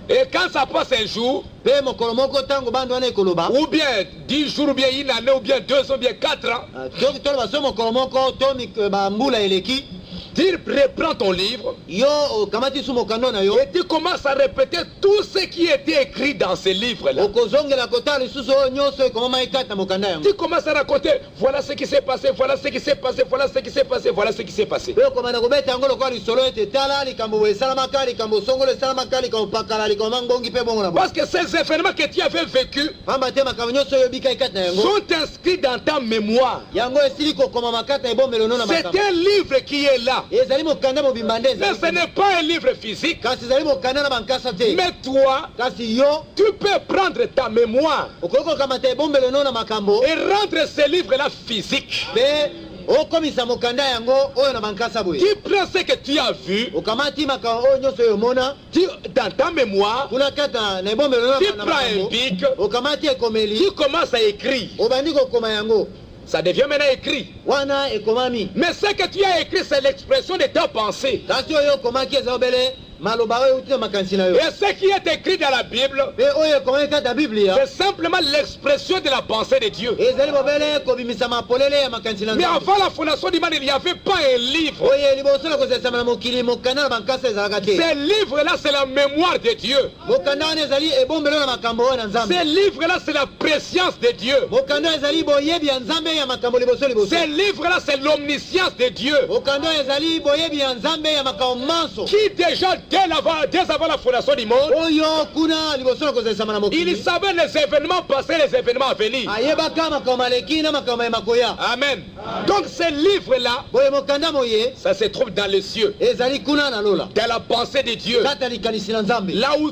Et quand ça passe un jour, mpe mokolo moko ntango bando wana ekoloba ou bien 10 jours, ou bien une année, ou bien 2 ans, ou bien 4 ans, toki toloba so mokolo moko to bambula eleki tu reprends ton livre yo okamati su mokando na yo et tu commences à répéter tout ce qui était écrit dans ce livre-là. okozongela kotala lisusu oyo nyonso ekomama ekati na mokanda yango Tu commences à raconter, voilà ce qui s'est passé, voilà ce qui s'est passé, voilà ce qui s'est passé, voilà ce qui s'est passé. mpe okomanda kobeta yango lokola lisolo ete tala likambo boye esalamaka likambo songolo esalamaka likambo pakala likambo mangongi mpe bongo na Parce que ces événements que tu avais vécus pamba te makambo nyonso oyo ebika ekati na yango sont inscrits dans ta mémoire. yango esili kokomama kati na ebombelo no na C'est makambo un livre qui est là. ezali mokanda mobimba nde Mais ce n'est pas un livre physique. kasi ezali mokanda na bankasa te Mais toi, kasi yo tu peux prendre ta mémoire okoki kokamata ebombelo no na makambo et rendre ce livre-là physique. mpe okomisa mokanda yango oyo na bankasa boye Tu prends ce que tu as vu okamati makambo oyo nyonso oyo omona dans ta mémoire, kuna kati na ebombelo no tu na prends un makambo bic, okamati ekomeli tu commences à écrire. obandi kokoma yango Ça devient maintenant écrit. wana ekomami Mais ce que tu as écrit, c'est l'expression de ta pensée. kasi oyo okomaki eza obele maloba oyo euti na makanisi na yo Et ce qui est écrit dans la Bible, mpe oyo ekomami kati na biblia c'est simplement l'expression de la pensée de Dieu. ezali bobele kobimisa mapolele ya makanisi na Mais nzambe avant la fondation du monde, il n'y avait pas un livre. oyo liboso na kosalisa na mokili mokanda na bankasa ezalaka te Ce livre-là, c'est la mémoire de Dieu. mokanda wana ezali ebombelo na makambo oyo na nzambe Ce livre-là, c'est la préscience de Dieu. mokanda ezali boyebi ya nzambe ya makambo liboso liboso Ce livre-là, c'est l'omniscience de Dieu. mokanda ezali boyebi ya nzambe ya makambo manso Qui déjà, dès avant la fondation du monde, oyo kuna liboso na kozalisama na il mokili savait les événements passés, les événements à venir. ayebaka makambo maleki na makambo ya makoya Amen. Donc ce livre-là, boye mokanda moye ça se trouve dans les cieux, ezali kuna na lola dans la pensée de Dieu, kati ya likanisi na nzambe là où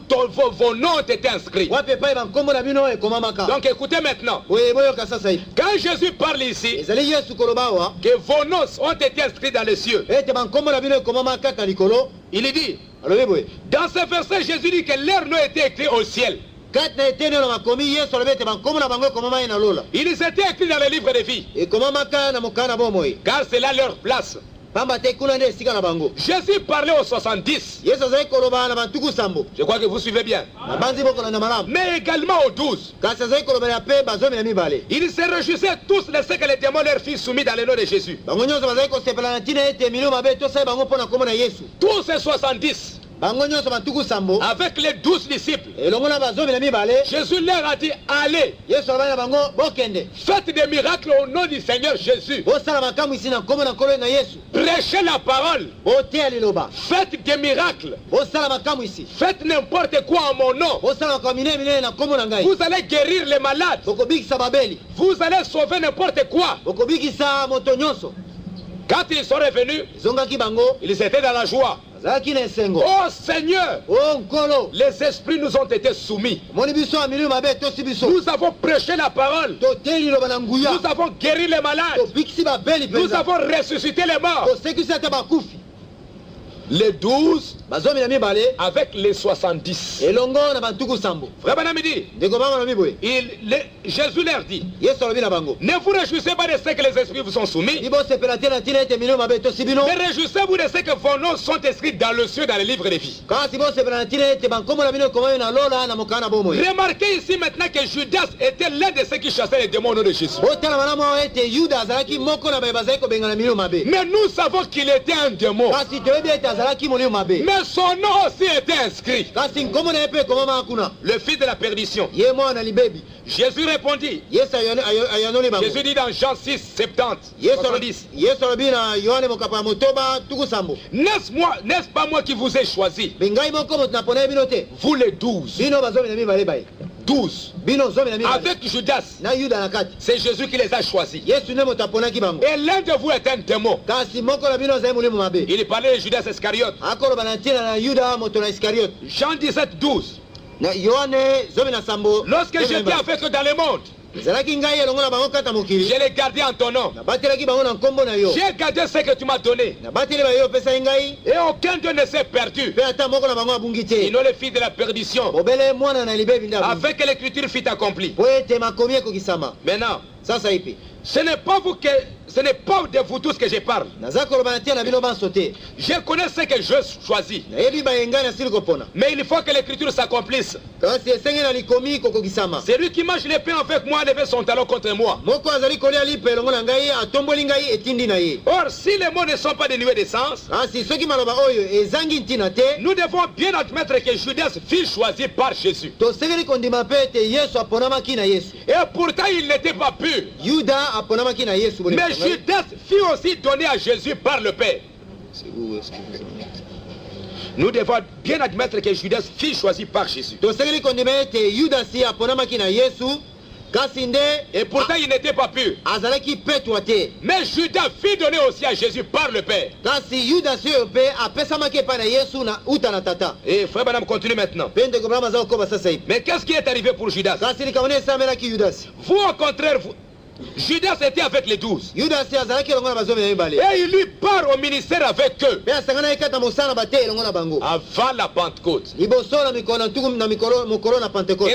vos noms ont été inscrits. wapi epai bankombo na bino ekomamaka Donc écoutez maintenant, boye boyoka sasa hivi quand Jésus parle ici, ezali yesu koloba awa que vos noms ont été inscrits dans les cieux, ete bankombo na bino ekomama kati na likolo il dit, alobi boye dans ce verset, Jésus dit que leurs noms étaient écrits au ciel. kati na eteni oyo na makomi yesu alobi ete bankombo na bango ekomama ye na lola Ils étaient écrits dans le livre de vie, ekomamaka na mokanda na bomoi car c'est là leur place. pamba te kuna nde esika na bango Jésus parlait aux 70. yesu azali koloba na bantuku sambo Je crois que vous suivez bien. na banzi bokolanda malamu Mais également aux 12. kasi azali kolobela mpe bazomi na mibale Ils se réjouissaient tous de ce que les démons leur firent soumis dans le nom de Jésus. bango nyonso bazali kosepela na ntina ete milio mabe tosali bango mpo na kombo na yesu Tous ces 70, bango nyonso bantuku sambo avec les 12 disciples, elongo na bazomi na mibale Jésus leur a dit, allez, yesu alobaki na bango bokende faites des miracles au nom du Seigneur Jésus. bosala makamwisi na nkombo na nkolo na yesu Prêchez la parole. boteya liloba Faites des miracles. bosala makamwisi Faites n'importe quoi en mon nom. bosala makambo minene minene na nkombo na ngai Vous allez guérir les malades. bokobikisa babeli Vous allez sauver n'importe quoi. bokobikisa moto nyonso Quand ils sont revenus, ezongaki bango ils étaient dans la joie. bazalaki na esengo Oh Seigneur, o nkolo les esprits nous ont été soumis. omoni biso ya milio mabe tosi biso Nous avons prêché la parole. toteyi liloba na nguya Nous avons guéri les malades. tobikisi babeli Nous mpenza avons ressuscité les morts. tosekisi ata bakufi Les 12 bazomi na mibale avec les 70. elongo na bantuku sambo Frère me dit, ndeko bango na miboye Jésus leur dit, yesu alobi na bango ne vous réjouissez pas de ce que les esprits vous sont soumis, libosepela te na ntina ete milio mabe tosi bino mais réjouissez-vous de ce que vos noms sont inscrits dans le ciel, dans le livre de vie. kasi bosepela na ntina ete bankombo na bino ekomami na lola na mokanda na bomoi Remarquez ici maintenant que Judas était l'un de ceux qui chassaient les démons au nom de Jésus. botala malamu awa ete yuda azalaki moko na baye bazalaki kobengana milio mabe Mais nous savons qu'il était un démon. kasi toyebi ete azalaki molio mabe Mais son nom aussi était inscrit. kasi nkombo na ye mpe ekomama kuna Le fils de la perdition. ye mwana na libebi Jésus répondit. yesu ayanoli bango Jésus dit dans Jean 6, 70, yesu 70. alobi na yohane mokapo ya motoba tuku sambo N'est-ce pas moi qui vous ai choisi? bengai moko moto napona ye bino te Vous les 12. bino bazomi na mibale baye 12. bino zomi na mibale Avec Judas. na yuda na kati C'est Jésus qui les a choisis. yesu nde moto aponaki bango Et l'un de vous est un démon. kasi moko na bino azali molimo mabe Il parlait de Judas Iscariote. akoloba na ntina na yuda moto na iskariote Jean 17, 12. na yohane zomi na sambo Lorsque j'étais avec eux dans le monde, ezalaki ngai elongo na bango kata mokili je les gardais en ton nom. nabatelaki bango na nkombo na yo J'ai gardé ce que tu m'as donné. nabateli bayo opesaki ngai Et aucun d'eux ne s'est perdu. mpe ata moko na bango abungi te Sinon le fils de la perdition. bobele mwana na libebi nde abungi Afin que l'écriture fût accomplie. po ete makomi ekokisama Maintenant, sasa ipi ce n'est pas vous que ce n'est pas de vous tous que je parle. Je connais ce que je choisis. Mais il faut que l'écriture s'accomplisse. Celui qui mange le pain avec moi lève son talon contre moi. Or, si les mots ne sont pas dénués de sens, nous devons bien admettre que Judas fut choisi par Jésus. Et pourtant, il n'était pas pur. Mais Judas fut aussi donné à Jésus par le Père. Nous devons bien admettre que Judas fut choisi par Jésus. Et pourtant il n'était pas pur. Mais Judas fut donné aussi à Jésus par le Père. Et frère Branham continue maintenant. Mais qu'est-ce qui est arrivé pour Judas? Vous au contraire, Judas était avec les 12. Et il lui part au ministère avec eux. Avant la Pentecôte. Et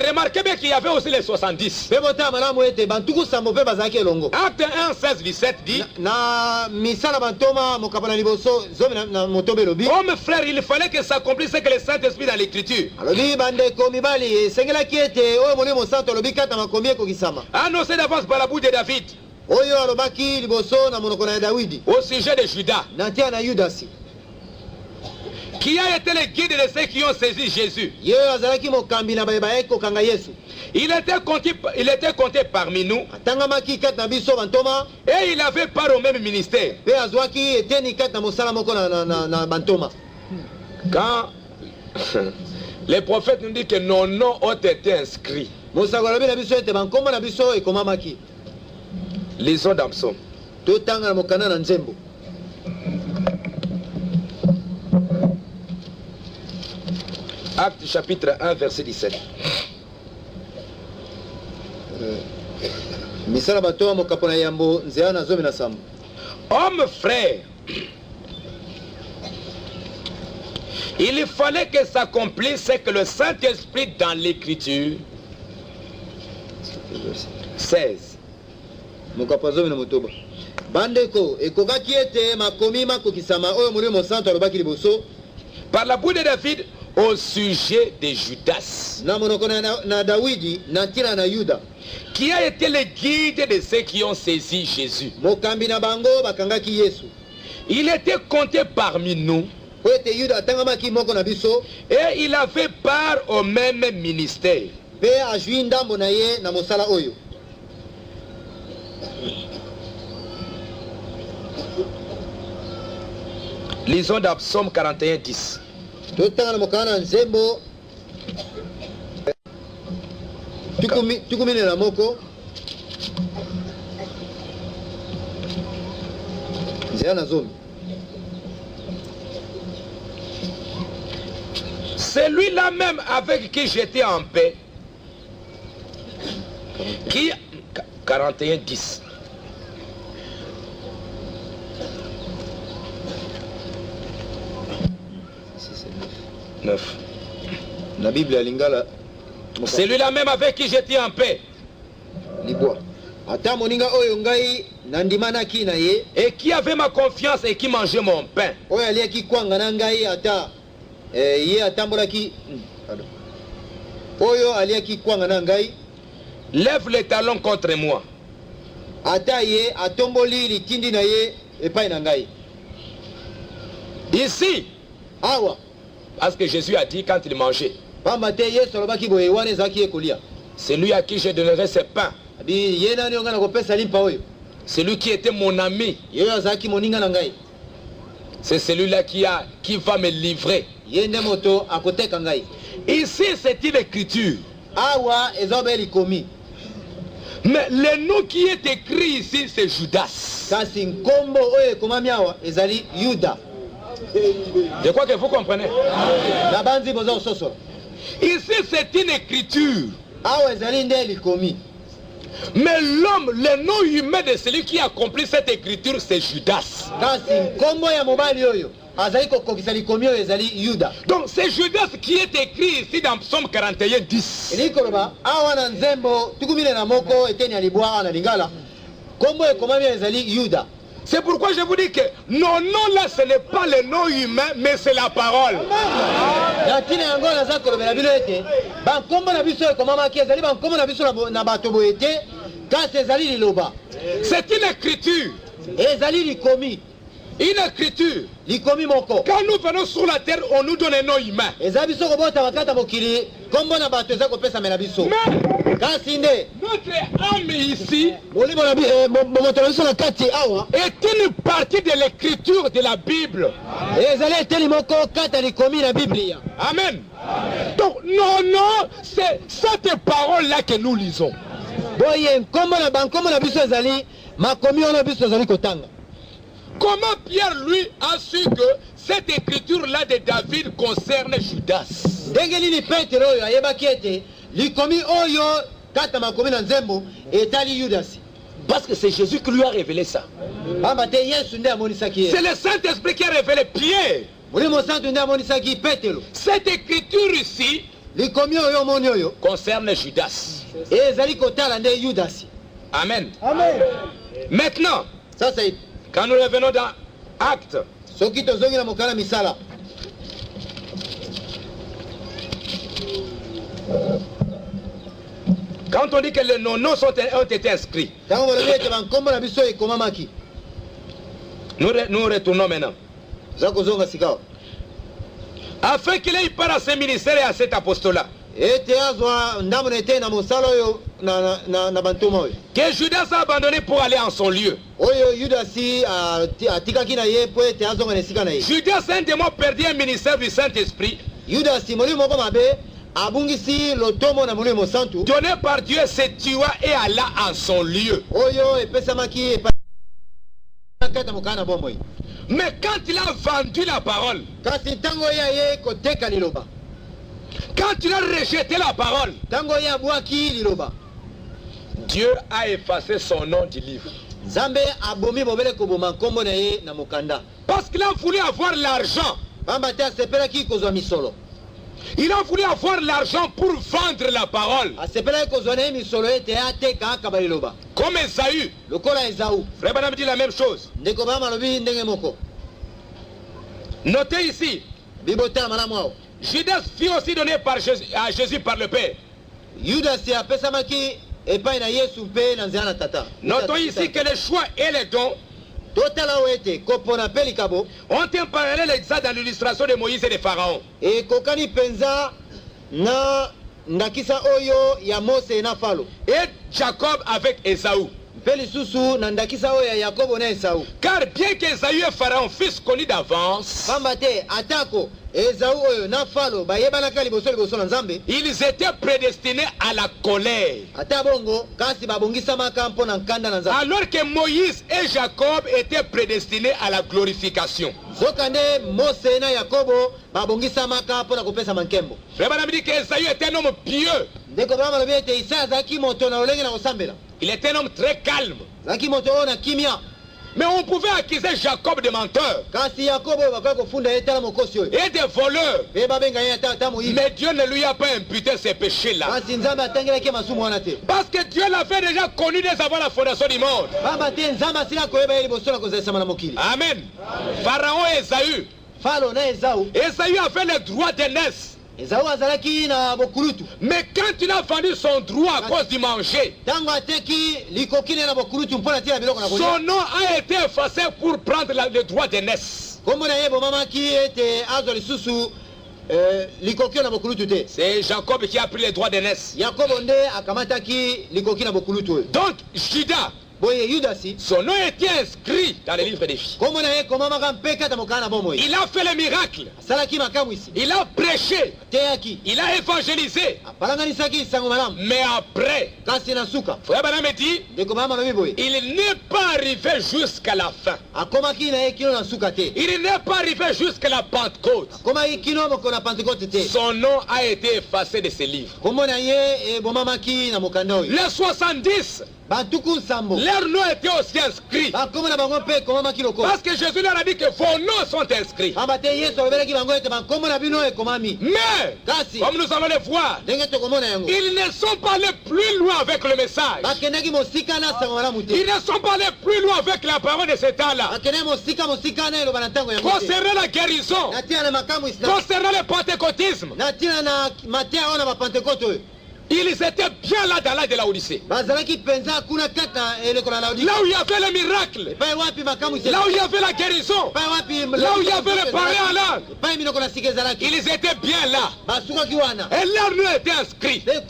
remarquez bien qu'il y avait aussi les 70. Acte 1, 16, 17 dit: Homme frère, il fallait que s'accomplisse ce que le Saint-Esprit dans l'écriture annoncé d'avance par la bouche de David au sujet de Judas, qui a été le guide de ceux qui ont saisi Jésus. Il était compté parmi nous et il avait part au même ministère. Quand les prophètes nous disent que nos noms ont été inscrits, lisons dans Psaume. Acte chapitre 1 verset 17. Homme frère, il fallait que s'accomplisse ce que le Saint-Esprit dans l'écriture 16. Par la bouche de David au sujet de Judas, qui a été le guide de ceux qui ont saisi Jésus. Il était compté parmi nous et il avait part au même ministère. Lisons dans Psaume 41, 10. Celui-là même avec qui j'étais en paix, qui 41, 10. La Bible Lingala. Celui-là même avec qui j'étais en paix. Et qui avait ma confiance et qui mangeait mon pain. Lève les talons contre moi. Ici, parce que Jésus a dit quand il mangeait, c'est lui à qui je donnerai ce pain. C'est lui qui était mon ami. C'est celui-là qui va me livrer. Ici, c'est une écriture. Mais le nom qui est écrit ici, c'est Judas. Je crois que vous comprenez. Ici, c'est une écriture. Mais l'homme, le nom humain de celui qui accomplit cette écriture, c'est Judas. Donc c'est Judas qui est écrit ici dans Psaume 41, 10. kombo ekomami ezali Yuda. C'est pourquoi je vous dis que nos noms là, ce n'est pas le nom humain, mais c'est la parole. Natina yango naza kolobela bino ete bankombo na biso ekomamaki ezali bankombo na biso na bato boye te kasi ezali liloba. C'est une écriture. Ezali likomi. Une écriture. Likomi moko. Quand nous venons sur la terre, on nous donne un nom humain. Ezali biso kobota bakata mokili kombo na bato eza kopesa mela biso. Kasi nde Notre âme ici molimo na moto na biso na kati awa est une partie de l'écriture de la Bible. ezali eteli moko kata likomi na Biblia. Amen. Donc, non, c'est cette parole-là que nous lisons. Boye nkombo na bankombo na biso ezali makomi ono biso ezali kotanga. Comment Pierre, lui, a su que cette écriture-là de David concerne Judas? Ndenge nini Petro oyo ayebaki ete likomi oyo kata makomi na nzembo etali Yudasi? Parce que c'est Jésus qui lui a révélé ça. Pamba te Yesu nde amonisaki ye. C'est le Saint-Esprit qui a révélé Pierre. Molimo santu nde amonisaki Petro. Cette écriture ici Likomi oyo omoni oyo concerne Judas. ezali kotala nde Yudasi. Amen. Amen. Maintenant, Sasa quand nous revenons dans Actes, soki tozongi na mokala misala quand on dit que les noms ont été inscrits, ntango balobi ete bankombo na biso ekomamaki nous retournons maintenant. za kozonga sika Afin qu'il ait part à ce ministère et à cet apostolat. ete azwa ndambo na ete na mosala oyo na bantoma oyo Que Judas a abandonné pour aller en son lieu. oyo Yudasi atikaki na ye mpo ete azonga na esika na ye. Judas, un démon, perdit un ministère du Saint-Esprit Yudasi molimo moko mabe abungisi lotomo na molimo santu donné par Dieu, se tua et alla en son lieu. oyo epesamaki kata mokala na bomoi. Mais quand il a vendu la parole, kasi ntango ye aye koteka liloba, quand il a rejeté la parole, ntango ye abwaki liloba, Dieu a effacé son nom du livre. Nzambe abomi bobele koboma nkombo na ye na mokanda. Parce qu'il a voulu avoir l'argent. Pamba te asepelaki kozwa misolo. Il a voulu avoir l'argent pour vendre la parole. Asepelaki kozwa na ye misolo ete ateka akaba liloba. Comme Esaü. Lokola Esaü. Frère Branham dit la même chose. Ndeko bama lobi ndenge moko. Notez ici, Bibotala malamu ao. Judas fut aussi donné à Jésus par le Père. Yudasi apesamaki epai na Yesu mpe na nzela na tata. Notons ici que les choix et les dons totala oete kopona pe likabo ont un parallèle exact dans l'illustration de Moïse et de Pharaon. ekokani penza na ndakisa oyo ya Mose na Falo. Et Jacob avec Esaü. Mpe lisusu na ndakisa oyo ya Yakobo na Esaü. Car bien qu'Esaü et Pharaon fussent connus d'avance, Pamba te atako Esaü oyo na Falo bayebanaka liboso na Nzambe, ils étaient prédestinés à la colère. ata bongo kasi babongisamaka mpo na nkanda na Nzambe. Alors que Moïse et Jacob étaient prédestinés à la glorification. Zokande Mose na Yakobo babongisamaka mpo na kopesa mankembo. Frère Branham dit qu'Esaü était un homme pieux. Ndeko bama lobi ete Isaya azalaki moto na olenge na kosambela. Il était un homme très calme. Azalaki moto oyo na kimia. Mais on pouvait accuser Jacob de menteur Kasi Yakobo oyo bakoki kofunda ye tala mokosi oyo. et de voleur. Mpe babenga ye ata moyibi. Mais Dieu ne lui a pas imputé ces péchés-là. Kasi Nzambe atangelaki masumu wana te. Parce que Dieu l'avait déjà connu dès avant la fondation du monde. Pamba te Nzambe asila koyeba ye liboso na kozalisama na mokili. Amen. Pharaon et Esaü. Falo na Esaü. Esaü avait le droit d'aînesse. Esaü azalaki na bokulutu. Mais quand il a vendu son droit à cause du manger, Ntango ateki likoki na bokulutu mpo na tia biloko na kolia. son nom a été effacé pour prendre le droit d'aînesse. Kombo na ye bomamaki ete azwa lisusu likoki na bokulutu te. C'est Jacob qui a pris le droit d'aînesse. Yakobo nde akamataki likoki na bokulutu oyo. Donc Judas, Boye Yudasi son nom était inscrit dans le livre des vies. kombo na ye komamaka mpe kata mokala na bomoi. Il a fait le miracle. Asalaki makamwisi. Il a prêché. Ateyaki. Il a évangélisé. Apalanganisaki sango malamu. Mais après, Kasi na suka. Frère Branham dit, Ndeko bama lobi boye. il n'est pas arrivé jusqu'à la fin. Akomaki na ye kino na suka te. Il n'est pas arrivé jusqu'à la Pentecôte. Akomaki kino moko na Pentecote te. Son nom a été effacé de ses livres. Kombo na ye bomamaki na mokanda oyo. Les 70 Leur nom était aussi inscrit. Parce que Jésus leur a dit que vos noms sont inscrits. Mais, comme nous allons le voir, ils ne sont pas allés plus loin avec le message. Ils ne sont pas allés plus loin avec la parole de cet temps-là. Concernant la guérison, concernant le pentecôtisme, ils étaient bien là dans la de la Odyssée. Là où il y avait le miracle, là où il y avait la guérison, là où il y avait le parler en langue, ils étaient bien là. Et leur nom était inscrit. Mais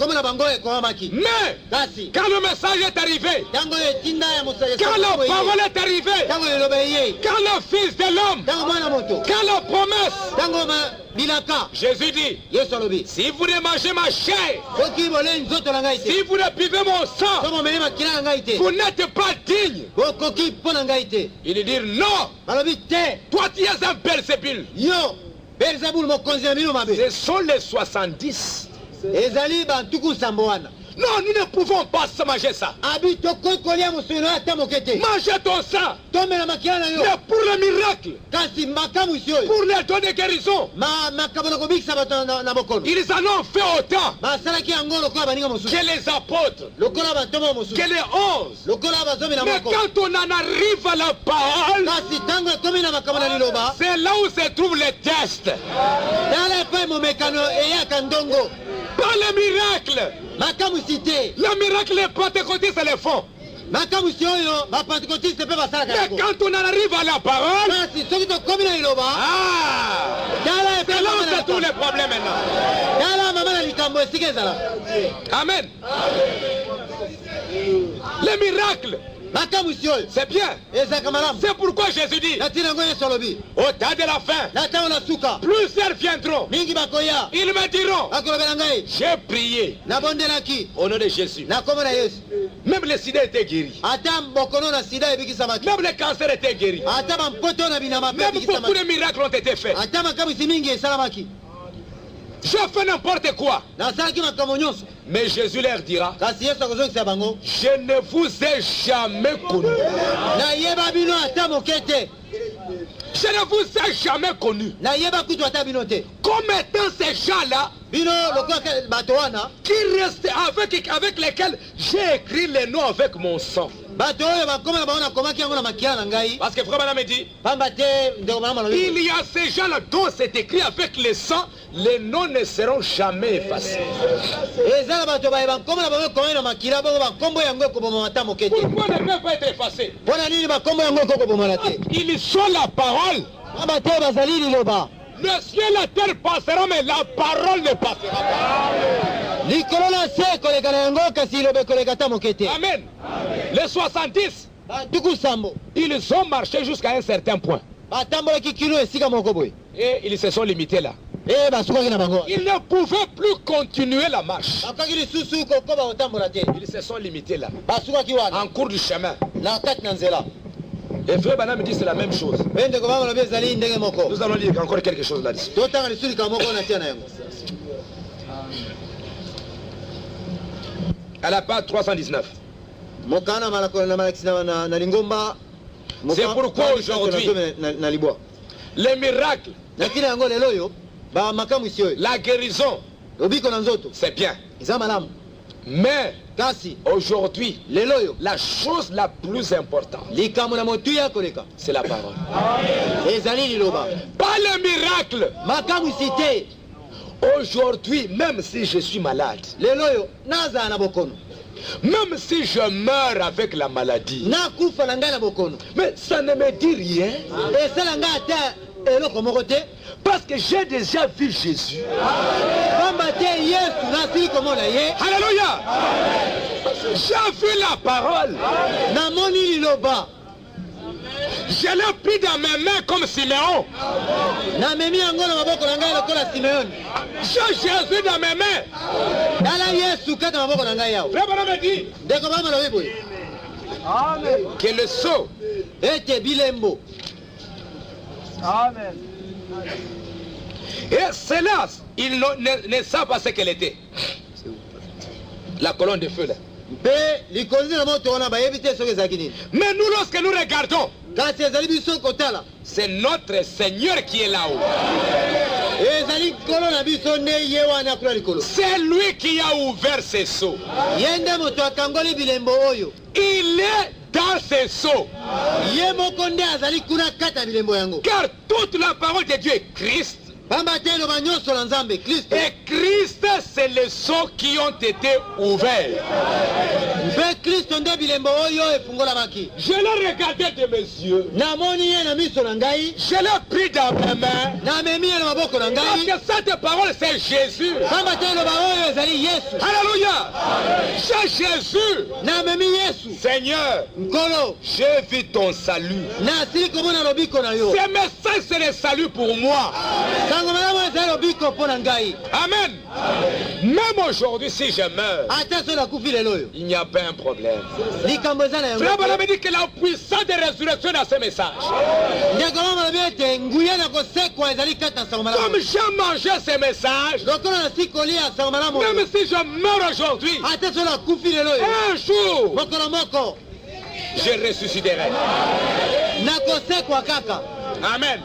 quand le message est arrivé, quand la parole est arrivée, quand le Fils de l'homme, quand la promesse, Jésus dit, si vous ne mangez ma chair, si vous ne buvez mon sang, vous n'êtes pas digne. Il dit non, toi tu es un Belzébul. Ce sont les 70. Non, nous ne pouvons pas se manger ça. Manger ton sang. Mais pour le miracle, pour les dons de guérison, ils en ont fait autant que les apôtres, que les 11. Mais quand on en arrive à la parole, c'est là où se trouve les tests. Pas le miracle. Le miracle est pentecôtiste, c'est le fond. Mais quand on en arrive à la parole, c'est là où se trouvent les problèmes maintenant. Amen. Le miracle, c'est bien. C'est pourquoi Jésus dit, au temps de la fin, plusieurs viendront. Ils me diront, j'ai prié au nom de Jésus. Même le sida était guéri. Même le cancer était guéri. Même beaucoup de miracles ont été faits. Je fais n'importe quoi. Mais Jésus leur dira, je ne vous ai jamais connu. Je ne vous ai jamais connu. Comme étant ces gens-là qui restent avec lesquels j'ai écrit les noms avec mon sang. Parce que Frère me dit, il y a ces gens-là dont c'est écrit avec le sang, les noms ne seront jamais effacés. Pourquoi ne peuvent pas être effacés? Ils sont la parole. Le ciel et la terre passeront, mais la parole ne passera pas. Amen. Les 70, ils ont marché jusqu'à un certain point. Et ils se sont limités là. Ils ne pouvaient plus continuer la marche. Ils se sont limités là. En cours du chemin. Et Frère Branham me dit c'est la même chose. Nous allons lire encore quelque chose là-dessus. À la page 319. C'est pourquoi aujourd'hui, les miracles, la guérison, c'est bien. Mais aujourd'hui, la chose la plus importante, c'est la parole. Pas le miracle. Aujourd'hui, même si je suis malade, même si je meurs avec la maladie, mais ça ne me dit rien. Parce que j'ai déjà vu Jésus. Alléluia. J'ai vu la parole. Je l'ai pris dans mes mains comme Siméon. J'ai Jésus dans mes mains. Frère me dit que le sceau Amen. Et cela, ils ne savent pas ce qu'elle était. La colonne de feu là. mpe likonzi na moto wana bayebi te soki ezalaki nini. Mais nous, lorsque nous regardons, kasi ezali biso kotala c'est notre Seigneur qui est là-haut. ezali nkolo na biso nde ye wana akula likolo. C'est lui qui a ouvert ses seaux. ye nde moto akangoli bilembo oyo. Il est dans ses seaux. ye moko nde azali kuna kata bilembo yango. Car toute la parole de Dieu est Christ. pamba te eloba nyonso na nzambe kristo. Et Christ, c'est les seaux qui ont été ouverts. mpe kristo nde bilembo oyo efungolamaki. Je l'ai regardé de mes yeux. namoni ye na miso na ngai. Je l'ai pris dans mes mains. namemi ye na maboko na Parce ngai. que cette parole, c'est Jésus. pamba te eloba oyo ezali yesu. Alléluia. C'est Jésus. namemi yesu. Seigneur, nkolo j'ai vu ton salut. nasili komona lobiko na yo. Ce message, c'est le salut pour moi. sango malamu ezali lobiko mpo na ngai. Amen. Même aujourd'hui, si je meurs, ata so nakufi lelo oyo il n'y a pas un problème. likambo eza na yango. Frère Branham dit que la puissance de résurrection dans ce message. ndeko mama lobi ete nguya na kosekwa ezali kati na sango Comme malamu. j'ai mangé ce message, lokola nasi kolia sango malamu même oyo si je meurs aujourd'hui, ata so nakufi lelo oyo un jour, mokolo moko je ressusciterai. nakosekwa kaka. Amen.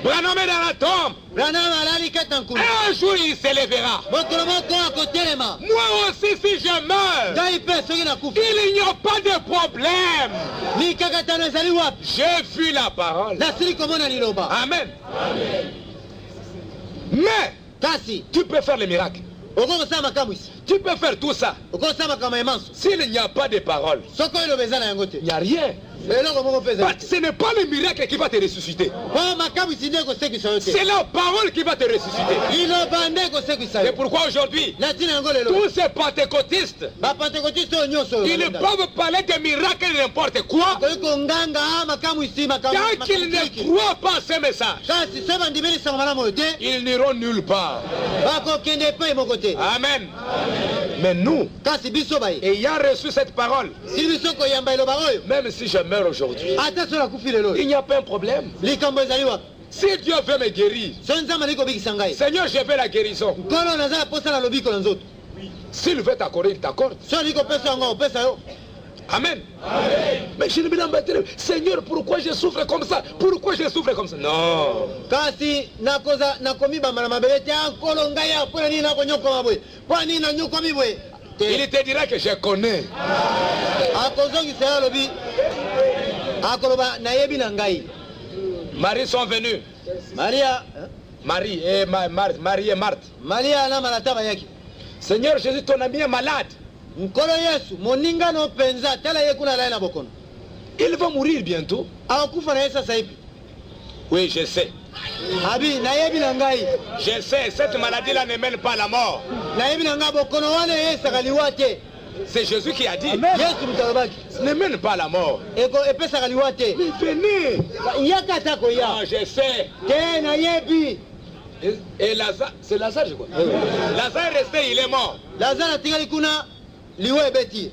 Branham est dans la tombe. branam alali kati na nkulu. Un jour, il s'élèvera. mokolo moko akotelema. Moi aussi, si je meurs, ngai mpe soki nakufi il n'y a pas de problème. mikakatano ezali wapi. J'ai vu la parole. nasili komona liloba. Amen. Mais kasi tu peux faire les miracles. okoki kosala makambo isi. Tu peux faire tout ça. okoki kosala makambo ya manso. S'il n'y a pas de parole, soki oyo eloba eza na yango te. il n'y a rien. eloko moko mpe ezali Mais ce n'est pas le miracle qui va te ressusciter. po makambo isi nde ekosekisa yo te. C'est la parole qui va te ressusciter. liloba nde ekosekisa C'est yo. pourquoi aujourd'hui, na ntina yango lelo tous ces pentecôtistes, bapentekotiste oyo nyonso ils ne peuvent parler de miracles n'importe quoi okoki konganga makambo isi tant qu'ils ne croient pas ce message. kasi so bandimeli sango malamu oyo te Ils n'iront nulle part. bakokende epai moko te. Amen. Mais nous, kasi biso baye ayant reçu cette parole, sili biso koyamba eloba oyo même si je meurs aujourd'hui, ata so nakufi lelo il oyo n'y a pas un problème. likambo ezali wapi. Si Dieu veut me guérir, so nzambe ali kobikisa ngai Seigneur, je veux la guérison. nkolo naza na posa na lobiko na nzoto. S'il veut t'accorder, il t'accorde. so ali kopesa yango opesa yo. Amen. Mais je ne me demande pas, Seigneur, pourquoi je souffre comme ça? Pourquoi je souffre comme ça? Non. kasi nakomibamba na mabele te nkolo ngai ya mpona nini nakonyokoma boye mpo nini nanyokomi boye Il te dira que je connais. akozongisa yo alobi akoloba nayebi na ngai. Marie sont venus. maria Marie et Marie et Marthe. maria na malata bayaki. Seigneur Jésus, ton ami est malade. nkolo yesu moningano mpenza tala ye kuna alali na bokono. Il va mourir bientôt. akokufa na ye sasa hivi. Oui, je sais. abi nayebi na ngai. Je sais, cette maladie-là ne mène pas à la mort. nayebi na ngai bokono wana eyesaka liwa te. C'est Jésus qui a dit. yesu moto alobaki Ce ne mène pas à la mort. epesaka liwa te. Mais venez. yaka ata koya Ah, je sais. te nayebi. Et Lazare, c'est Lazare, je crois. Lazare est resté, il est mort. lazare atikali kuna liwa ebeti.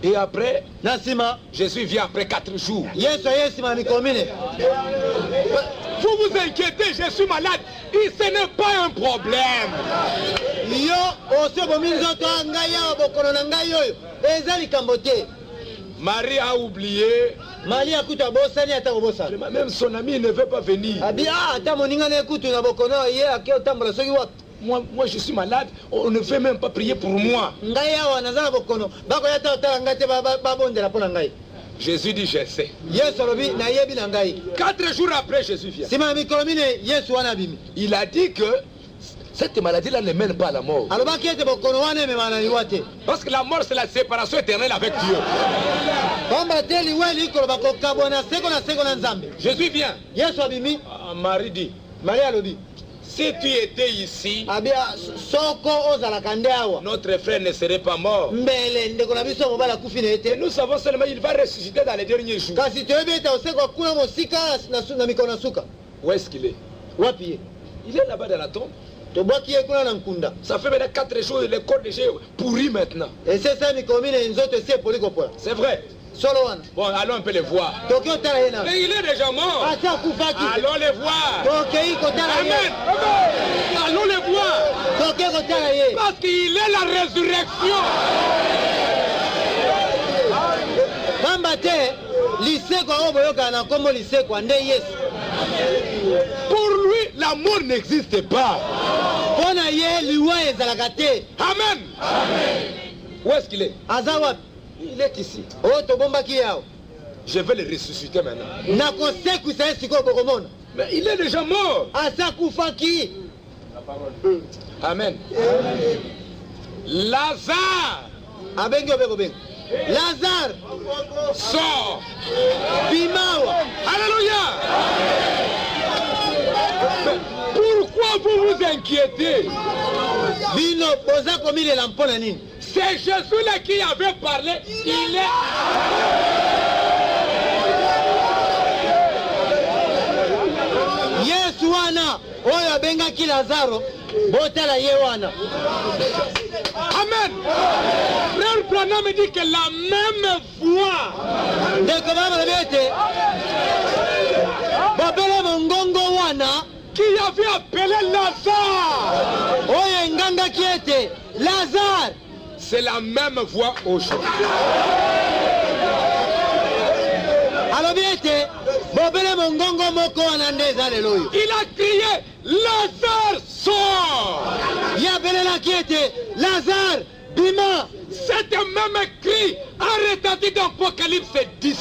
Et après, na nsima Jésus vient après 4 jours. yesu aye nsima na mikolo mine. Vous vous inquiétez, je suis malade. Et ce n'est pas un problème. yo osobomi nzoto ya ngai awa bokono na ngai oyo eza likambo te. Marie a oublié. maria akutu abosani ata kobosana. Même son ami ne veut pas venir. abi ata moninga na ekutu na bokono ye ake otambola soki wapi. Moi, je suis malade. On ne veut même pas prier pour moi. ngai awa naza na bokono bakoya ata otala ngai te babondela mpo na ngai. Jésus dit, je sais. yesu alobi nayebi na ngai. 4 jours après, Jésus vient. nsima na mikolo mine yesu wana abimi. Il a dit que cette maladie-là ne mène pas à la mort. alobaki ete bokono wana ememana na liwa te. Parce que la mort, c'est la séparation éternelle avec Dieu. pamba te liwa elikoloba kokabwa na seko na nzambe. Jésus vient. yesu abimi. Marie dit, maria alobi si tu étais ici, abia soko ozalaka nde awa notre frère ne serait pas mort. mbele ndeko na biso mobali akufi na ye Et te. nous savons seulement qu'il va ressusciter dans les derniers jours. kasi toyebi ete osekwa kuna mosika na mikolo na suka. Où est-ce qu'il est? wapi ye Il est là-bas dans la tombe. tobwaki ye kuna na nkunda. Ça fait maintenant 4 jours, le corps déjà pourri maintenant. esesa mikolo mine nzoto esi epoli kopola. C'est vrai. solo wana Bon, allons un peu les voir. toki otala ye na Mais il est déjà mort. ati akufaki. Allons les voir. tokei kotala ye. Amen. Allons les voir. Parce qu'il est la résurrection. Pour lui, la mort n'existe pas. Amen. Où est-ce qu'il est? Il est ici. Je vais le ressusciter maintenant. Mais il est déjà mort. Amen. Lazare. Lazare sort. Alléluia. Pourquoi vous vous inquiétez? C'est Jésus-là qui avait parlé. Il est... Yesu wana oyo abengaki Lazaro botala ye wana. Amen. Frère Branham dit que la même voix qui avait appelé Lazare, oyo nganga qui était Lazare, c'est la même voix aujourd'hui. Il a crié Lazare sort. Lazare bima. Cet même cri a retenti dans Apocalypse 10.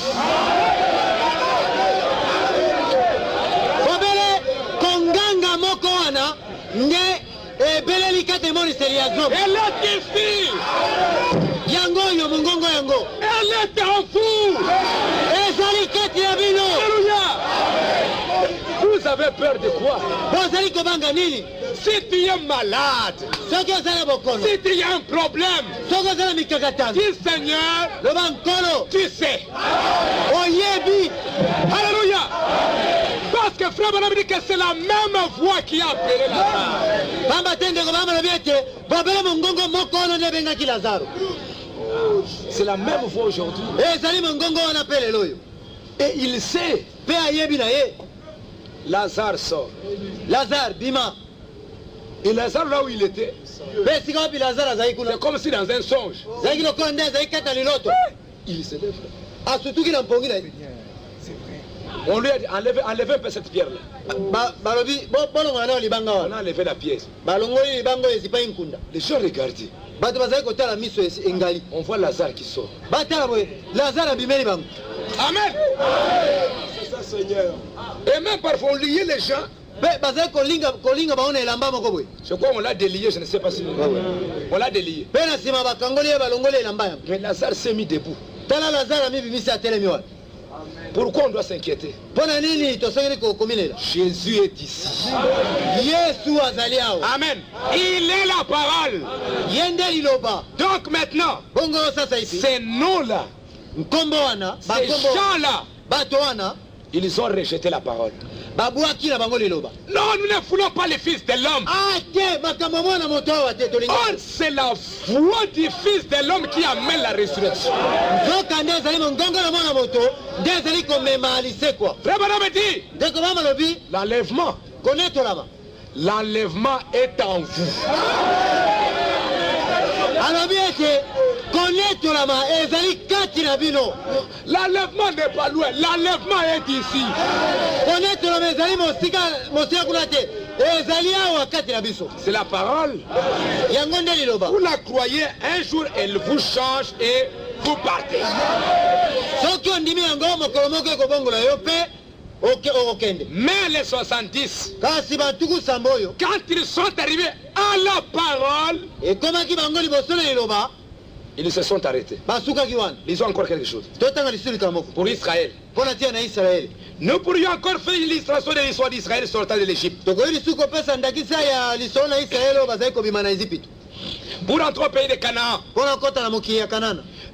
Konganga moko wana nge ebeleli kate moniseli ya Job. Elle est ici. Yango yo mungongo yango. Elle est en vous. Ezali kate ya bino. Alléluia. Vous avez peur de quoi? Bozali kobanga nini? Si tu es malade, si tu as un problème, dis Seigneur, tu sais. Alléluia. Parce que frère Branham dit que c'est la même voix qui a appelé Lazare. C'est la même voix aujourd'hui. Et il sait. Lazare sort. Lazare bima. Et Lazare là où il était, c'est comme si dans un songe, il se lève. On lui a dit enlevez un peu cette pierre là. On a enlevé la pièce. Les gens regardaient. On voit Lazare qui sort. Amen. C'est ça, Seigneur. Et même parfois on liait les gens. Je crois qu'on l'a délié, je ne sais pas si... On l'a délié. Mais Lazare s'est mis debout. Pourquoi on doit s'inquiéter? Jésus est ici. Amen. Il est la parole. Donc maintenant, ces noms-là, ces gens-là, ils ont rejeté la parole. Non, nous ne voulons pas les fils de l'homme. Oh, c'est la voix du fils de l'homme qui amène la résurrection. Frère Branham dit, l'enlèvement est en vous. L'enlèvement n'est pas loin, l'enlèvement est ici. C'est la parole. Vous la croyez, un jour elle vous change et vous partez. Mais les 70, quand ils sont arrivés à la parole, ils se sont arrêtés. Ils ont encore quelque chose. Pour Israël. Nous pourrions encore faire l'illustration de l'histoire d'Israël sortant de l'Égypte. Pour entrer au pays de Canaan.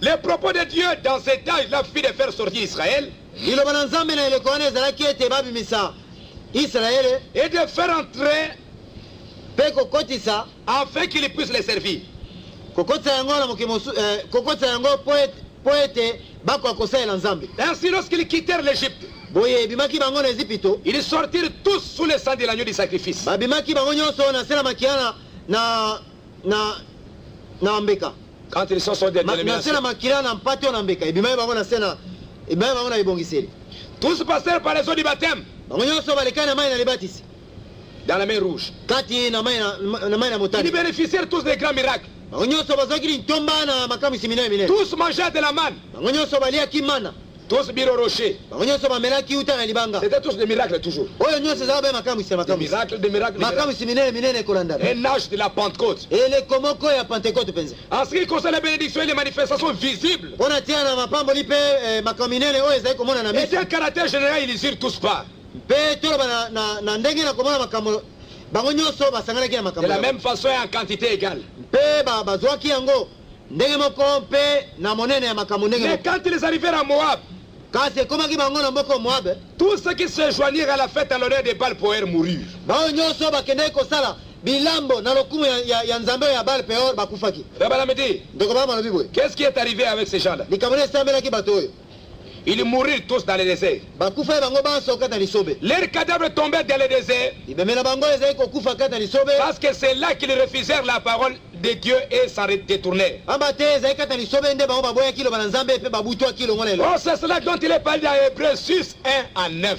Les propos de Dieu dans cet âge, la fille de faire sortir Israël. Et de faire entrer afin qu'ils puissent les servir. Ainsi, lorsqu'ils quittèrent l'Égypte, ils sortirent tous sous le sang de l'agneau du sacrifice. na mbeka. Quand ils sont sur des dénominations. Tous passèrent par les eaux du baptême. Dans la mer rouge. Ils bénéficièrent tous des grands miracles. Tous mangèrent de la manne. Tous birent au rocher. C'était tous des miracles toujours. Des miracles, des miracles. Un âge de la Pentecôte. En ce qui concerne la bénédiction et les manifestations visibles, et d'un caractère général, ils usent tous pas. De la même façon et en quantité égale. Mais quand ils arrivèrent à Moab, tous ceux qui se joignirent à la fête à l'honneur des Baal Peor moururent. Qu'est-ce qui est arrivé avec ces gens-là? Ils moururent tous dans le désert. Leurs cadavres tombaient dans le désert. Parce que c'est là qu'ils refusèrent la parole de Dieu et s'en détournèrent. Oh, c'est cela dont il est parlé dans Hébreux 6, 1 à 9.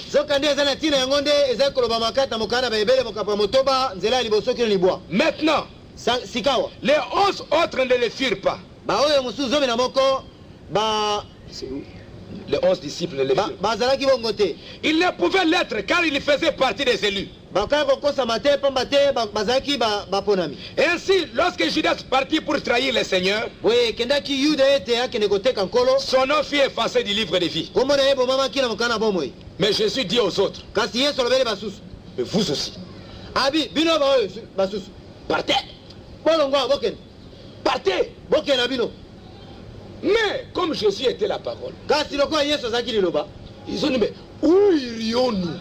Maintenant, les 11 autres ne le firent pas. Les 11 disciples ne le firent pas. Ils ne pouvaient l'être car ils faisaient partie des élus. Ainsi, lorsque Judas partit pour trahir le Seigneur, son nom fut effacé du livre de vie. Mais Jésus dit aux autres, mais vous aussi, partez. Partez. Mais comme Jésus était la parole, ils ont dit, mais où irions-nous?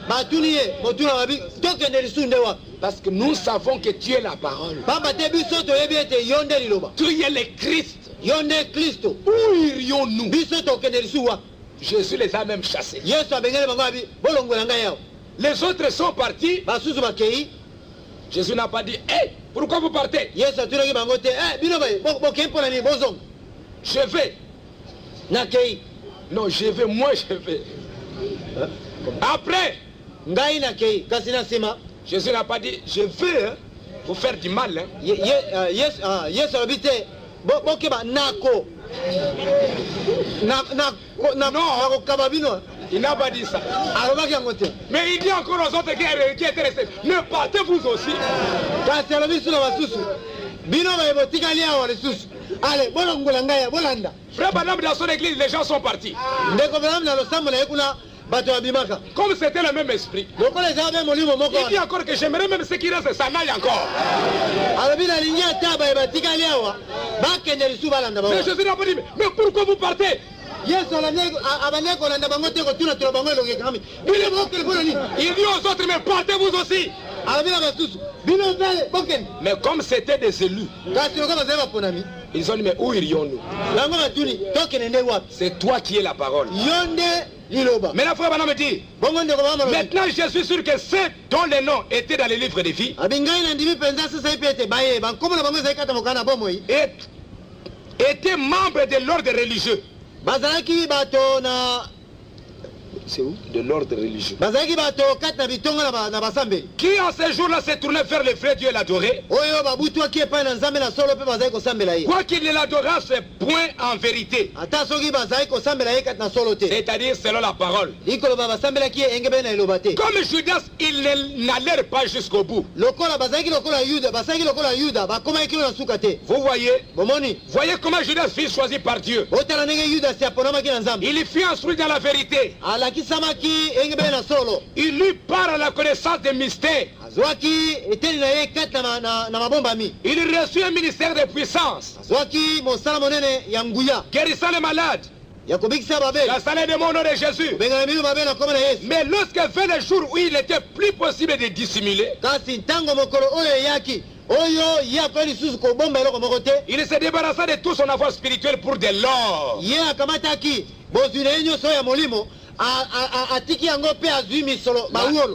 Parce que nous savons que tu es la parole. Tu es le Christ. Où irions-nous? Jésus les a même chassés. Les autres sont partis. Jésus n'a pas dit, hé, pourquoi vous partez? Je vais. Non, je vais, moi je vais. Après, Jésus n'a pas dit, je veux vous faire du mal. Hein. Non, il n'a pas dit ça. Mais il dit encore aux autres qui étaient restés, ne partez vous aussi. Frère Banam, dans son église, les gens sont partis. Comme c'était le même esprit, il dit encore que j'aimerais même ce qui reste, ça n'aille encore. Mais Jésus n'a pas dit, mais pourquoi vous partez? Il dit aux autres, mais partez vous aussi. Mais comme c'était des élus, ils ont dit, mais où irions-nous? C'est toi qui es la parole. Mais la frère me dit, maintenant je suis sûr que ceux dont les noms étaient dans les livres de vie étaient membres de l'ordre religieux. C'est où? De l'ordre religieux. Qui en ce jour-là s'est tourné vers le vrai Dieu et l'adorer? Quoi qu'il ne l'adorasse point en vérité. C'est-à-dire selon la parole. Comme Judas, ils n'allèrent pas jusqu'au bout. Vous voyez? Voyez comment Judas fut choisi par Dieu. Il fut instruit dans la vérité. Il lui parle à la connaissance des mystères. Il reçut un ministère de puissance. Guérissant les malades. La salée des mots au nom de Jésus. Mais lorsque vint le jour où il n'était plus possible de dissimuler, il se débarrassa de tout son avoir spirituel pour de l'or.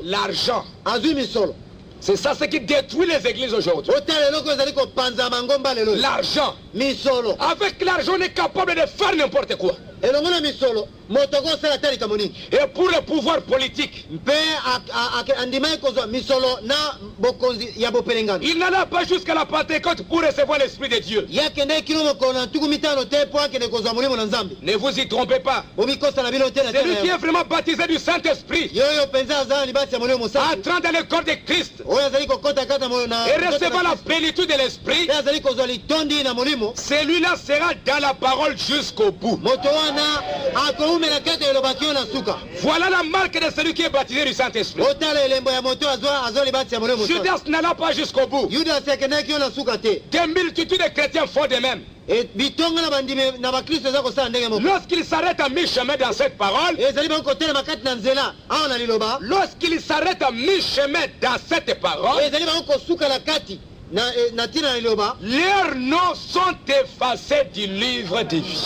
L'argent. C'est ça ce qui détruit les églises aujourd'hui. L'argent. Avec l'argent, on est capable de faire n'importe quoi. Et pour le pouvoir politique, il n'alla pas jusqu'à la Pentecôte pour recevoir l'Esprit de Dieu. Ne vous y trompez pas. Celui qui est vraiment baptisé du Saint-Esprit, entrant dans le corps de Christ et recevant la plénitude de l'Esprit, celui-là sera dans la parole jusqu'au bout. Voilà la marque de celui qui est baptisé du Saint-Esprit. Judas n'alla pas jusqu'au bout. Des multitudes de chrétiens font de même. Lorsqu'il s'arrête à mi-chemin dans cette parole, lorsqu'il s'arrête à mi-chemin dans cette parole, leurs noms sont effacés du livre de vie.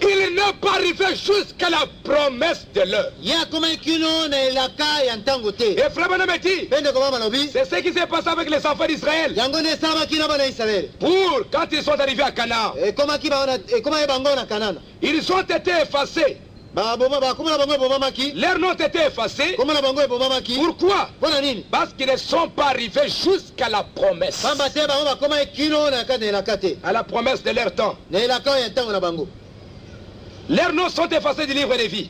Il n'est pas arrivé jusqu'à la promesse de l'heure. Et frère Branham dit, c'est ce qui s'est passé avec les enfants d'Israël. Pour quand ils sont arrivés à Canaan, ils ont été effacés. Leurs noms ont été effacés. Pourquoi? Parce qu'ils ne sont pas arrivés jusqu'à la promesse. À la promesse de leur temps. Leurs noms sont effacés du livre de vie.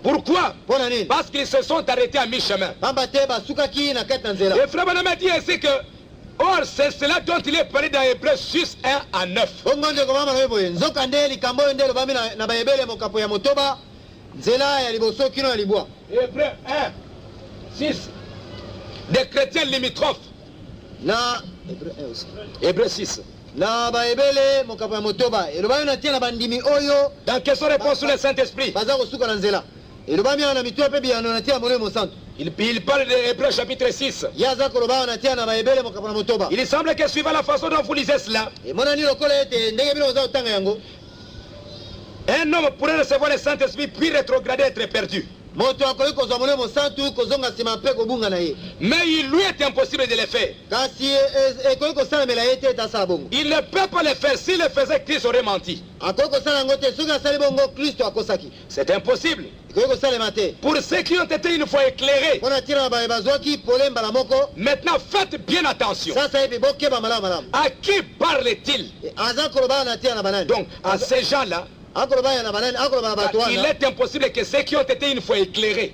Pourquoi? Parce qu'ils se sont arrêtés à mi-chemin. Et frère Branham dit ainsi que, or c'est cela dont il est parlé dans Hébreux 6, 1 à 9. Hébreux 1, 6. Des chrétiens limitrophes. Hébreux 6. Dans question réponse sur le Saint-Esprit. Il parle de Hébreux chapitre 6. Il semble que suivant la façon dont vous lisez cela, un homme pourrait recevoir le Saint-Esprit puis rétrograder, être perdu. Mais il lui est impossible de le faire. Il ne peut pas le faire. S'il le faisait, Christ aurait menti. C'est impossible. Pour ceux qui ont été une fois éclairés, maintenant faites bien attention. À qui parle-t-il? Donc à ces gens-là, il est impossible que ceux qui ont été une fois éclairés,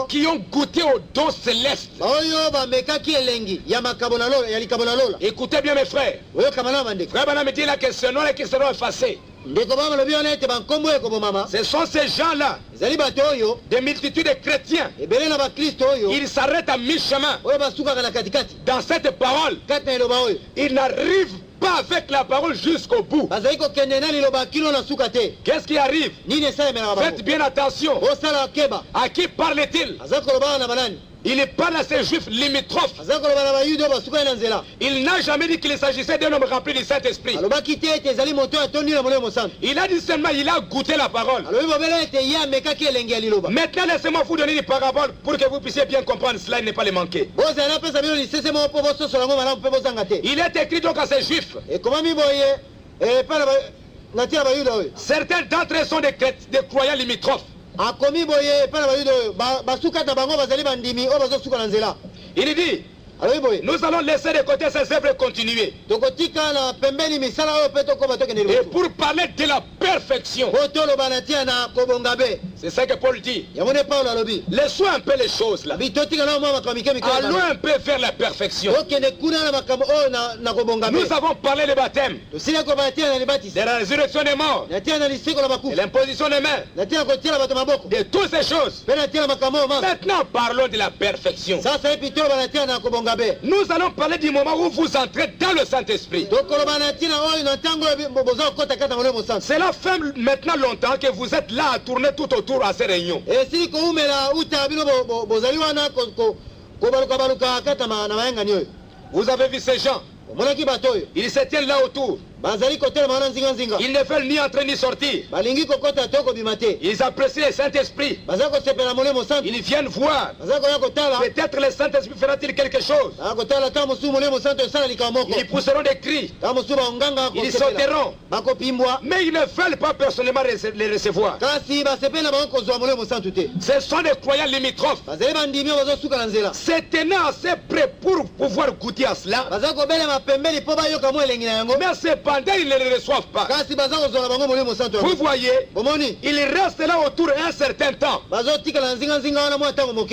qui ont goûté au don céleste, écoutez bien mes frères. Frère Branham me dit là que ce nom là qui seront effacés. Ce sont ces gens-là, des multitudes de chrétiens. Ils s'arrêtent à mi-chemin dans cette parole. Ils n'arrivent pas avec la parole jusqu'au bout. Qu'est-ce qui arrive? Faites bien attention. À qui parle-t-il? Il parle à ces juifs limitrophes. Il n'a jamais dit qu'il s'agissait d'un homme rempli du Saint-Esprit. Il a dit seulement il a goûté la parole. Maintenant laissez-moi vous donner des paraboles pour que vous puissiez bien comprendre cela et ne pas les manquer. Il est écrit donc à ces juifs. Certains d'entre eux sont des croyants limitrophes. Il dit, nous allons laisser de côté ces œuvres continuer. Et pour parler de la perfection, c'est ça que Paul dit. Laissons un peu les choses là. Allons un peu vers la perfection. Nous avons parlé du baptême, de la résurrection des morts, de l'imposition des mains, de toutes ces choses. Maintenant parlons de la perfection. Nous allons parler du moment où vous entrez dans le Saint-Esprit. Cela fait maintenant longtemps que vous êtes là à tourner tout autour à ces réunions. Vous avez vu ces gens. Ils se tiennent là autour. Ils ne veulent ni entrer ni sortir. Ils apprécient le Saint-Esprit. Ils viennent voir. Peut-être le Saint-Esprit fera-t-il quelque chose. Ils pousseront des cris. Ils sauteront. Mais ils ne veulent pas personnellement les recevoir. Ce sont des croyants limitrophes. C'est tenant assez près pour pouvoir goûter à cela. Mais cependant, ils ne le reçoivent pas. Vous voyez, ils restent là autour un certain temps.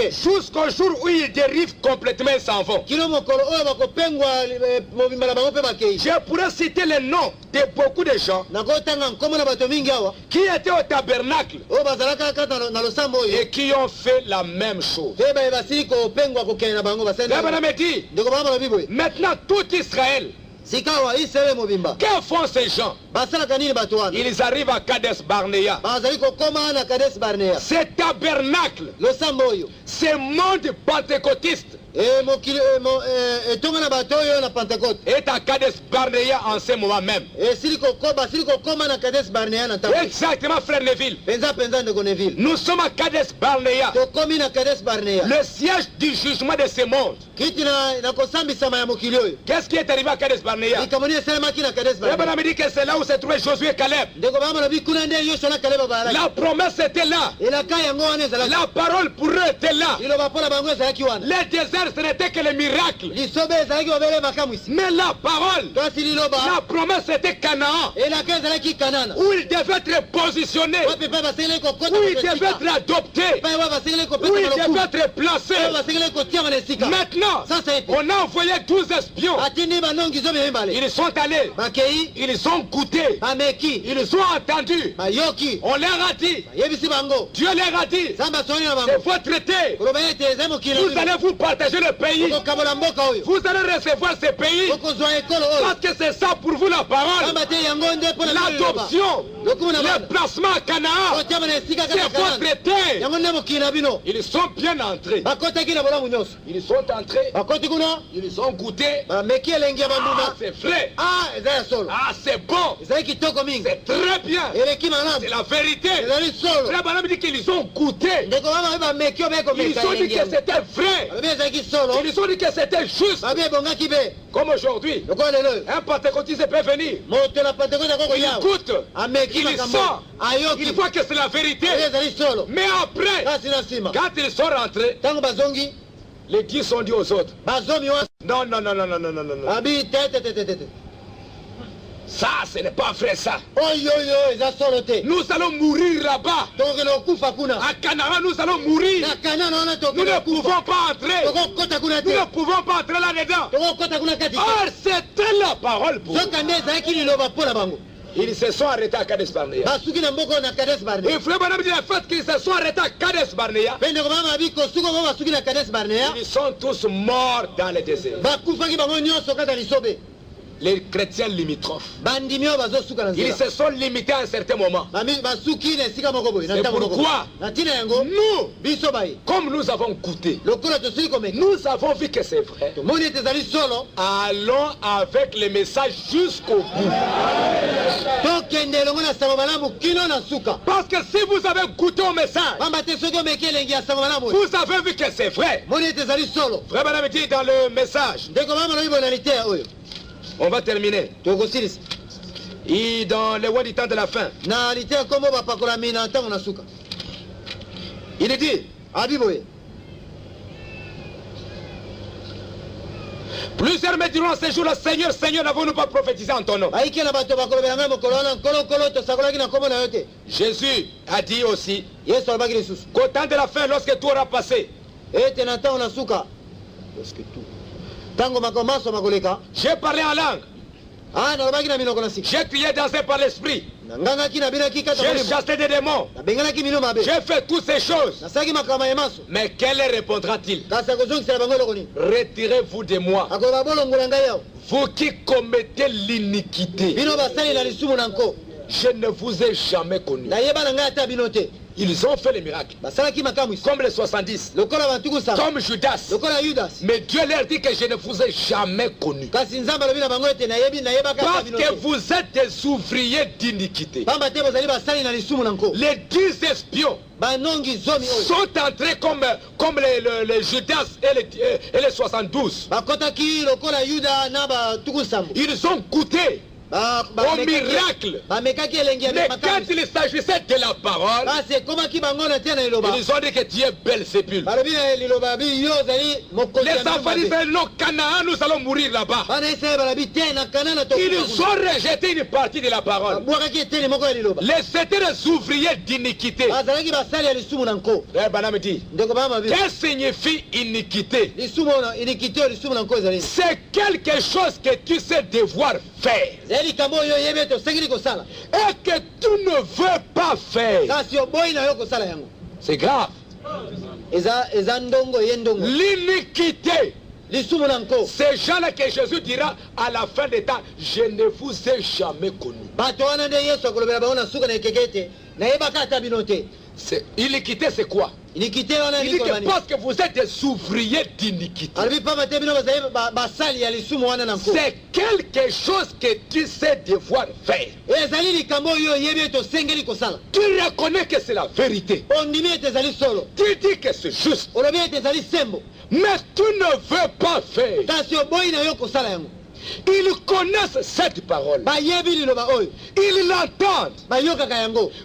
Jusqu'au jour où ils dérivent complètement et s'en vont. Je pourrais citer les noms de beaucoup de gens qui étaient au tabernacle et qui ont fait la même chose. Maintenant, tout Israël, que font ces gens? Ils arrivent à Kadesh Barnea. Ce tabernacle, ce monde pentecôtiste est à Kadesh Barnea en ce moment même. Exactement, frère Neville. Nous sommes à Kadesh Barnea, le siège du jugement de ce monde. Qu'est-ce qui est arrivé à Kadesh Barnea? Me dit que c'est là où se trouvait Josué et Caleb. La promesse était là. La parole pour eux était là. Le désert, ce n'était que le miracle. Mais la parole, la promesse était Canaan, où il devait être positionné, où il devait être adopté, où il devait être placé. Maintenant, on a envoyé 12 espions. Ils sont allés, ils ont goûté, ils ont entendu. On leur a dit, Dieu leur a dit, c'est votre été. Vous allez vous partager le pays. Vous allez recevoir ce pays. Parce que c'est ça pour vous la parole. L'adoption, le placement à Canaan, c'est votre été. Ils sont bien entrés. Ils sont entrés. Ils ont goûté. Ah, c'est frais. Ah, c'est bon. C'est très bien. C'est la vérité. La Bible dit qu'ils ont goûté. Ils ont dit que c'était vrai. Ils ont dit que c'était juste. Comme aujourd'hui, un pentecôtiste peut venir. Il goûte. Il sort. Il voit que c'est la vérité. Mais après, quand ils sont rentrés, les 10 sont dit aux autres. Non. Ça, ce n'est pas vrai ça. Nous allons mourir là-bas. À Canaan, nous allons mourir. Nous ne pouvons pas entrer. Nous ne pouvons pas entrer là-dedans. Or, c'était la parole pour eux. Ils se sont arrêtés à Kadesh Barnea. Et frère Banam dit le fait qu'ils se sont arrêtés à Kadesh Barnea, ils sont tous morts dans le désert. Les chrétiens limitrophes, ils se sont limités à un certain moment. C'est pourquoi nous, comme nous avons goûté, nous avons vu que c'est vrai, allons avec les messages jusqu'au bout. Parce que si vous avez goûté au message, vous avez vu que c'est vrai. Frère Madame dit dans le message, on va terminer. Et dans les voies du temps de la fin, il dit, plusieurs me diront ce jour-là, Seigneur, Seigneur, n'avons-nous pas prophétisé en ton nom? Jésus a dit aussi qu'au temps de la fin, lorsque tout aura passé, j'ai parlé en langue. J'ai crié dansé par l'esprit. J'ai chassé des démons. J'ai fait toutes ces choses. Mais quel répondra-t-il? Retirez-vous de moi, vous qui commettez l'iniquité. Je ne vous ai jamais connu. Ils ont fait les miracles. Comme les 70. Comme Judas. Mais Dieu leur dit que je ne vous ai jamais connus. Parce que vous êtes des ouvriers d'iniquité. Les 10 espions sont entrés comme les Judas et les 72. Ils ont goûté au miracle. Mais quand il s'agissait de la parole, ils ont dit que Dieu est Belzébul. Les enfants disent non, Canaan, nous allons mourir là-bas. Ils ont rejeté une partie de la parole. C'était des ouvriers d'iniquité. Qu'est-ce que signifie iniquité? C'est quelque chose que tu sais devoir faire et que tu ne veux pas faire. C'est grave. L'iniquité, ces gens-là que Jésus dira à la fin des temps, je ne vous ai jamais connus. Iniquité, c'est quoi? Il dit que parce que vous êtes des ouvriers d'iniquité. C'est quelque chose que tu sais devoir faire. Tu reconnais que c'est la vérité. Tu dis que c'est juste. Mais tu ne veux pas faire. Ils connaissent cette parole. Ils l'entendent.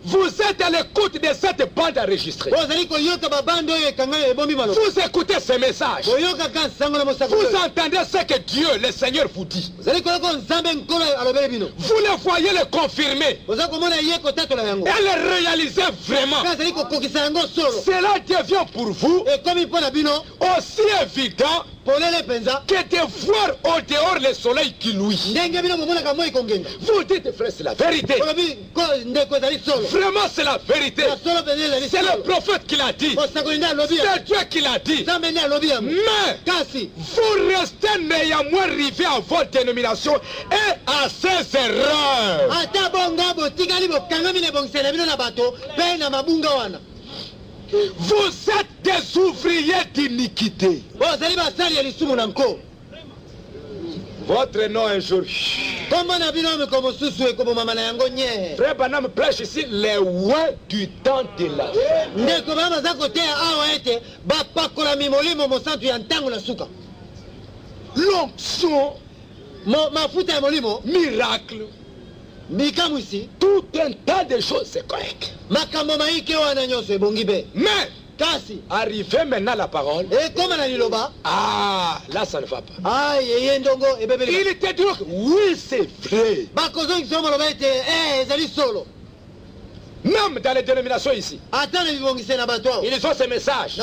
Vous êtes à l'écoute de cette bande enregistrée. Vous écoutez ce message. Vous entendez ce que Dieu, le Seigneur, vous dit. Vous le voyez le confirmer. Et le réaliser vraiment. Cela devient pour vous aussi évident que de voir au dehors le soleil qui luit. Vous dites, frère, c'est la vérité. Vraiment, c'est la vérité. C'est le prophète qui l'a dit. C'est Dieu qui l'a dit. Mais vous restez néanmoins arrivé à votre dénomination et à ses erreurs. Vous êtes des ouvriers d'iniquité. Votre nom un jour. Frère Branham prêche ici les rois du temps de la l'onction, miracle, tout un tas de choses, c'est correct. Mais arrivé maintenant à la parole, ah, là ça ne va pas. Il était dit oui, c'est vrai. Même dans les dénominations ici, ils ont ce message.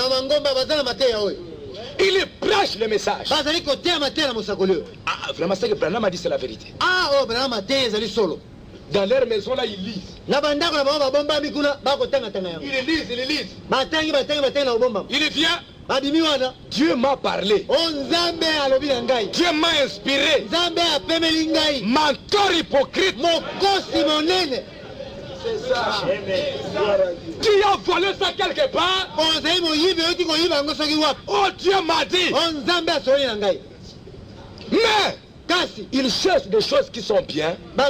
Ils prêchent le message. Ah, vraiment, ce que Branham a dit, c'est la vérité. Dans leur maison là, ils lisent. Ils lisent. Il vient. Dieu m'a parlé. Dieu m'a inspiré. Menteur hypocrite. C'est ça. Tu as volé ça quelque part. Oh, Dieu m'a dit. Mais ils cherchent des choses qui sont bien. Mais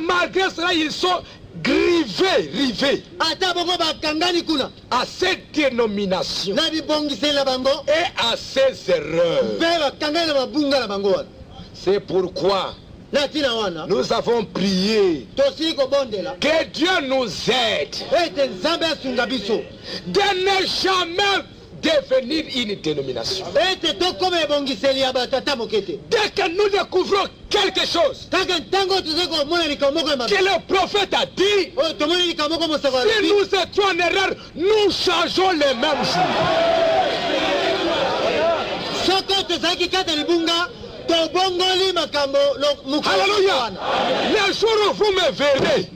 malgré cela, ils sont rivés à cette dénomination et à ces erreurs. C'est pourquoi nous avons prié que Dieu nous aide de ne jamais devenir une dénomination. Dès que nous découvrons quelque chose que le prophète a dit, si nous étions en erreur, nous changeons les mêmes jours. Alléluia. Le jour où vous me verrez,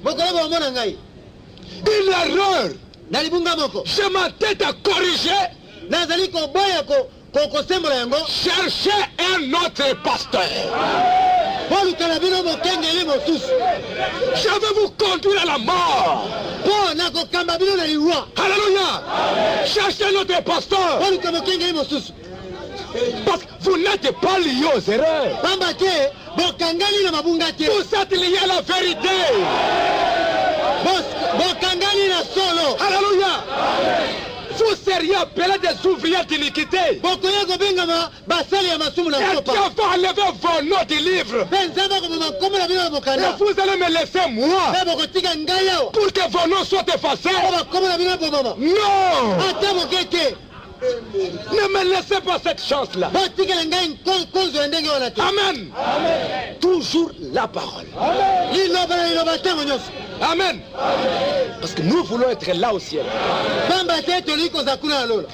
une erreur, je m'entête à corriger. Cherchez un autre pasteur. Je vais vous conduire à la mort. bokamba bino na liwa. Alléluia. Cherchez notre pasteur. Oluka mokenga ye mosusu. Parce que vous n'êtes pas liés aux erreurs. Pamba te bokangani na mabunga te. Vous êtes liés à la vérité. Bokangani na solo. Alléluia. Vous seriez appelés des ouvriers d'iniquité. Et Bokoya kobengama basali ya masumu na Dieu sopa. va enlever vos noms du livre. Penzaba koboma komela bino Et bokanda. vous allez me laisser moi. Pe bokotika ngai awa. Pour que vos noms soient effacés. Oba komela bino bomama. Non. Ata mokete. Ne me laissez pas cette chance-là. Botikela ngai konzo ya ndenge wana te. Amen. Toujours la parole. Liloba na liloba tango nyonso. Amen. Parce que nous voulons être là au ciel. Pamba te toli koza kuna na lola.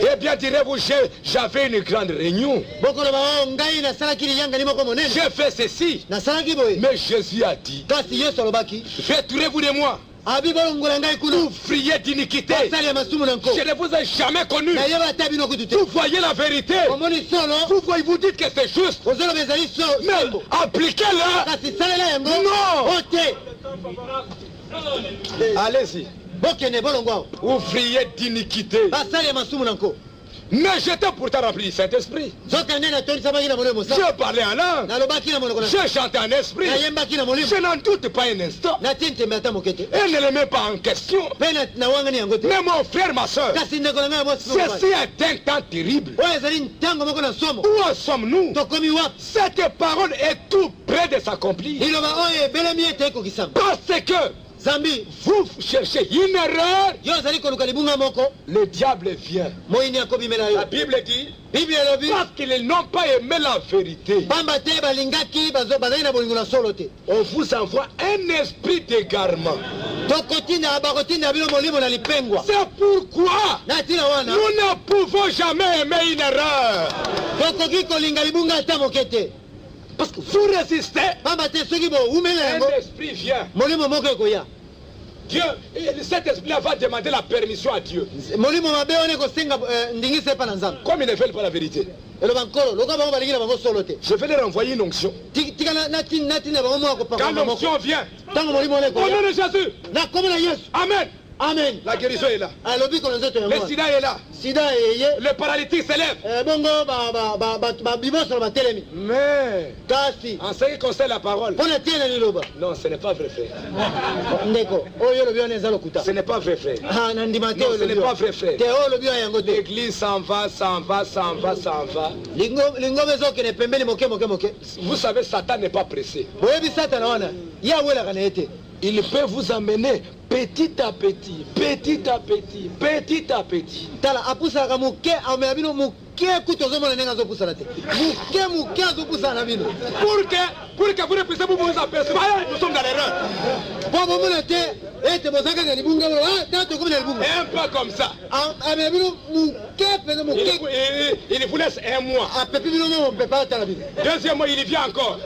Eh bien, direz-vous, j'avais une grande réunion. Bokoloba o ngai nasalaki liyanga ni moko monene. J'ai fait ceci. Nasalaki boye. Mais Jésus a dit, Kasi Yesu alobaki. retirez-vous de moi, Abi bolongola ngai kuna. ouvriers d'iniquité. Basali ya masumu na nko. Je ne vous ai jamais connu. Na yeba ata bino kutu te. Vous voyez la vérité. Omoni solo. Vous voyez, vous dites que c'est juste. Ozoloba ezali Mais sombo. appliquez-le. Kasi salela yango. Non. O te. Allez-y. Bokene bolongo awo. Ouvriers d'iniquité. Basali ya masumu na nko. Mais j'étais pourtant rempli du Saint-Esprit. Zoka nene atonisabaki na molimo sa. J'ai parlé en langue. Nalobaki na monoko na. J'ai chanté en esprit. Nayembaki na molimo. Je n'en doute pas un instant. Natie ntembe ata moke te. Et ne le mets pas en question. Pe nawangani yango te. Mais mon frère, ma soeur, Kasi ndeko na ngai ya mwasi moko. ceci est un temps terrible. Oyo ezali ntango moko na somo. Où en sommes-nous? Tokomi wapi? Cette parole est tout près de s'accomplir. Liloba oyo ebelemi ete ekokisama. Parce que Zambi, vous cherchez une erreur, yo ozali koluka libunga moko. le diable vient. Moyini akobimela yo. La Bible dit, Bible elobi. parce qu'ils n'ont pas aimé la vérité, Pamba te balingaki bazali na bolingo na solo te. on vous envoie un esprit d'égarement. Bakotinda bino molimo na lipengwa. C'est pourquoi Na tina wana. nous ne pouvons jamais aimer une erreur. Tokoki kolinga libunga ata moke te. Parce que vous résistez, Pamba te soki bo umela yango. un esprit vient. Molimo moko ekoya. Dieu, cet esprit-là va demander la permission à Dieu. Molimo mabe one kosenga ndingisa epa na Nzambe. Comme ils ne veulent pas la vérité, Eloba nkolo loka bango balingi na bango solo te. je vais leur envoyer une onction. Tika natina bango moko Quand kopaka moko. l'onction vient, Tango molimo one au nom ekoya. de Jésus, Na komo na Yesu. Amen. Amen. La guérison est là. Alobi kono nzoto Le yango. sida est là. Sida eye. Le paralytique s'élève. Bongo biboso batelemi. Mais, Kasi en ce qui concerne la parole, mpona tie na liloba. non, ce n'est pas vrai, frère. Ndeko oyo olobi wana eza lokuta. Ce n'est pas vrai, frère. Na ndima te Non, ce n'est olobi. pas vrai, frère. Te oyo olobi wana yango te. L'église s'en va, s'en va, s'en va, s'en va. Lingombe ezokende pembeni moke moke moke. Vous savez, Satan n'est pas pressé. Boyebi satana wana ye awelaka na ye te. Il peut vous amener petit à petit, petit à petit, petit à petit. Tala apusalaka moke amela bino moke kutu ozomona ndenge azopusana te. Moke azopusana na bino. Pour que vous ne puissiez vous apercevoir, nous sommes dans l'erreur. Po bomona te ete bozalaka na libunga oyo ta tokomi na libunga. Un peu comme ça. Amela bino moke pene moke. Il vous laisse un mois. Apepi bino mo mpepa atala bino. Deuxième mois, il y vient encore.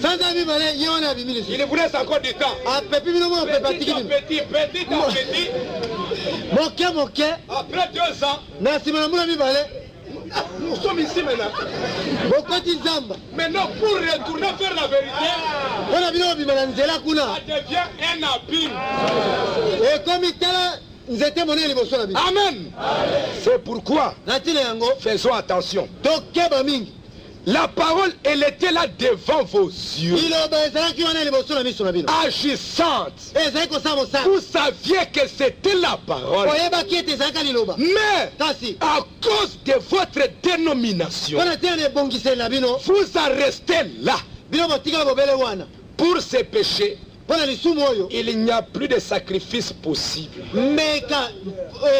Sanza bimale ye wana abimili su. Il vous laisse encore du temps. Apepi bino mo mpepa Petit tiki à bino. petit, petit à petit. Moke Après 2 ans, na nsima na mbula mibale nous sommes ici maintenant. bokoti nzamba Maintenant, pour retourner vers la vérité, mpona bino bobima na nzela kuna ça devient un abîme. ekomi tala nzete monene liboso na bino. Amen. C'est pourquoi, Na ntina yango faisons attention. tokeba mingi. La parole, elle était là devant vos yeux, liloba ezalaki wana liboso na miso na bino agissante. ezali kosala mosala Vous saviez que c'était la parole. oyebaki ete ezalaka liloba Mais, kasi à cause de votre dénomination, mpona tina na ebongiseli na bino vous en restez là. bino botikala bobele wana Pour ces péchés, mpona lisumu oyo il n'y a plus de sacrifice possible. meka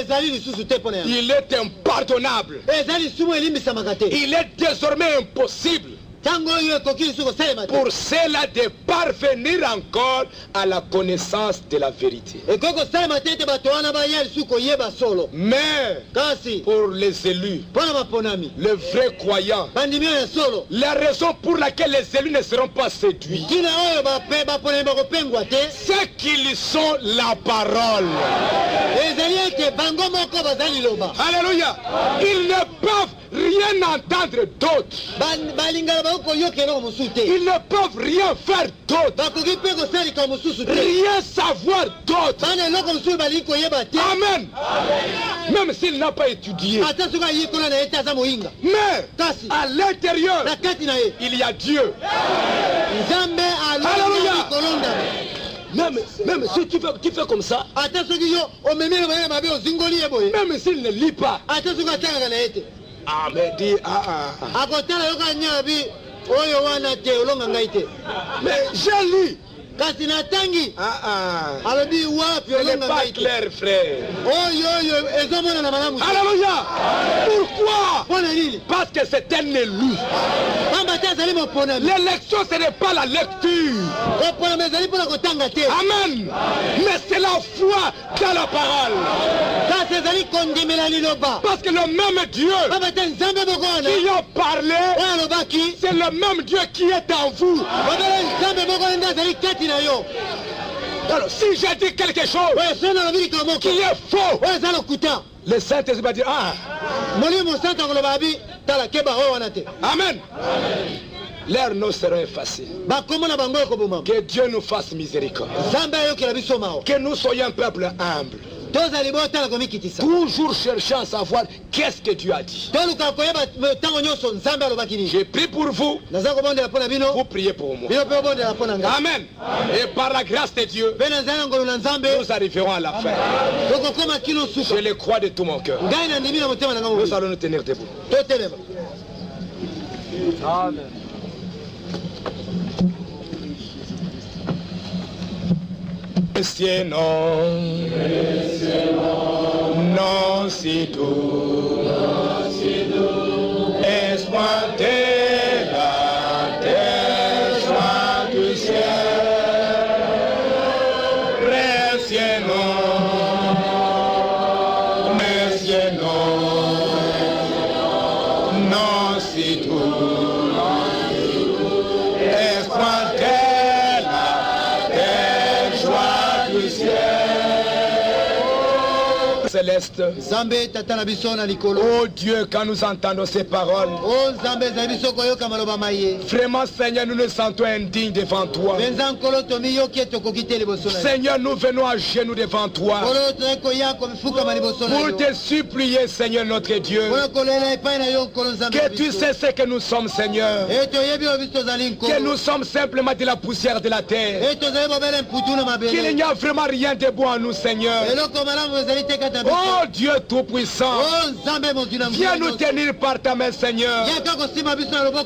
ezali lisusu te mpona yango Il est impardonnable. ezali lisumu elimbisamaka te Il est désormais impossible ntango oyo ekoki lisusu kosalema te pour cela de parvenir encore à la connaissance de la vérité. ekoki kosalema te ete bato wana baya lisusu koyeba solo Mais kasi pour les élus, mpona baponami les vrais croyants, bandimi oyo ya solo la raison pour laquelle les élus ne seront pas séduits, ntina oyo baponami bakopengwa te c'est qu'ils sont la parole. ezali ete bango moko baza liloba Alléluia. Ils ne peuvent rien entendre d'autre. Ils ne peuvent rien faire d'autre. Rien savoir d'autre. Amen. Même s'il n'a pas étudié. Mais à l'intérieur, il y a Dieu. Alléluia. Même si tu fais comme ça, même s'il ne lit pas, mais dis mais j'ai lu. Ce n'est pas clair, frère. Alléluia. Pourquoi? Parce que c'est un élu. L'élection, ce n'est pas la lecture. Amen. Mais c'est la foi dans la parole. Parce que le même Dieu qui a parlé, c'est le même Dieu qui est en vous. Alors, si j'ai dit quelque chose qui est faux, le Saint-Esprit va dire Amen. Leurs noms seront effacés. Que Dieu nous fasse miséricorde. Que nous soyons un peuple humble. Toujours cherchant à savoir qu'est-ce que Dieu a dit. J'ai prié pour vous. Vous priez pour moi. Amen. Et par la grâce de Dieu, nous arriverons à la fin. Je le crois de tout mon cœur. Nous allons nous tenir debout. Amen. Non, si doux, espoir de la terre, joie du ciel, précieux nom, non, si doux, espoir de la terre, joie du ciel. Céleste. Oh Dieu, quand nous entendons ces paroles, vraiment Seigneur, nous nous sentons indignes devant toi. Seigneur, nous venons à genoux devant toi pour te supplier, Seigneur notre Dieu, que tu sais ce que nous sommes, Seigneur, que nous sommes simplement de la poussière de la terre, qu'il n'y a vraiment rien de bon en nous, Seigneur. Oh Dieu Tout-Puissant, viens nous tenir par ta main, Seigneur,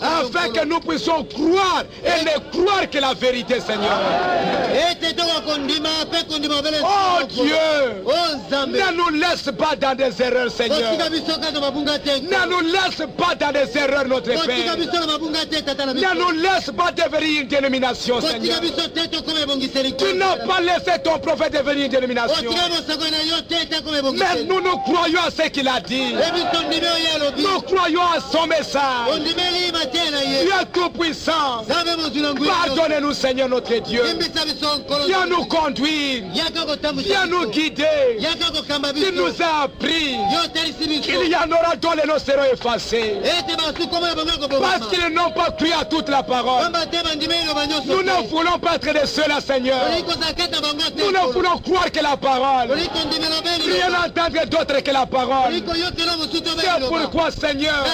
afin que nous puissions croire et ne croire que la vérité, Seigneur. Oh Dieu, ne nous laisse pas dans des erreurs, Seigneur. Ne nous laisse pas dans des erreurs, notre Père. Ne nous laisse pas devenir une dénomination, Seigneur. Tu n'as pas laissé ton prophète devenir une dénomination. Mais nous croyons à ce qu'il a dit. Nous croyons à son message. Dieu Tout-Puissant, pardonne-nous, Seigneur notre Dieu. Viens nous conduire. Viens nous guider. Tu nous as appris qu'il y en aura dont les noms seront effacés, parce qu'ils n'ont pas cru à toute la parole. Nous ne voulons pas être de ceux-là, Seigneur. Nous ne voulons croire que la parole, rien entendre d'autre que la parole. C'est pourquoi, Seigneur,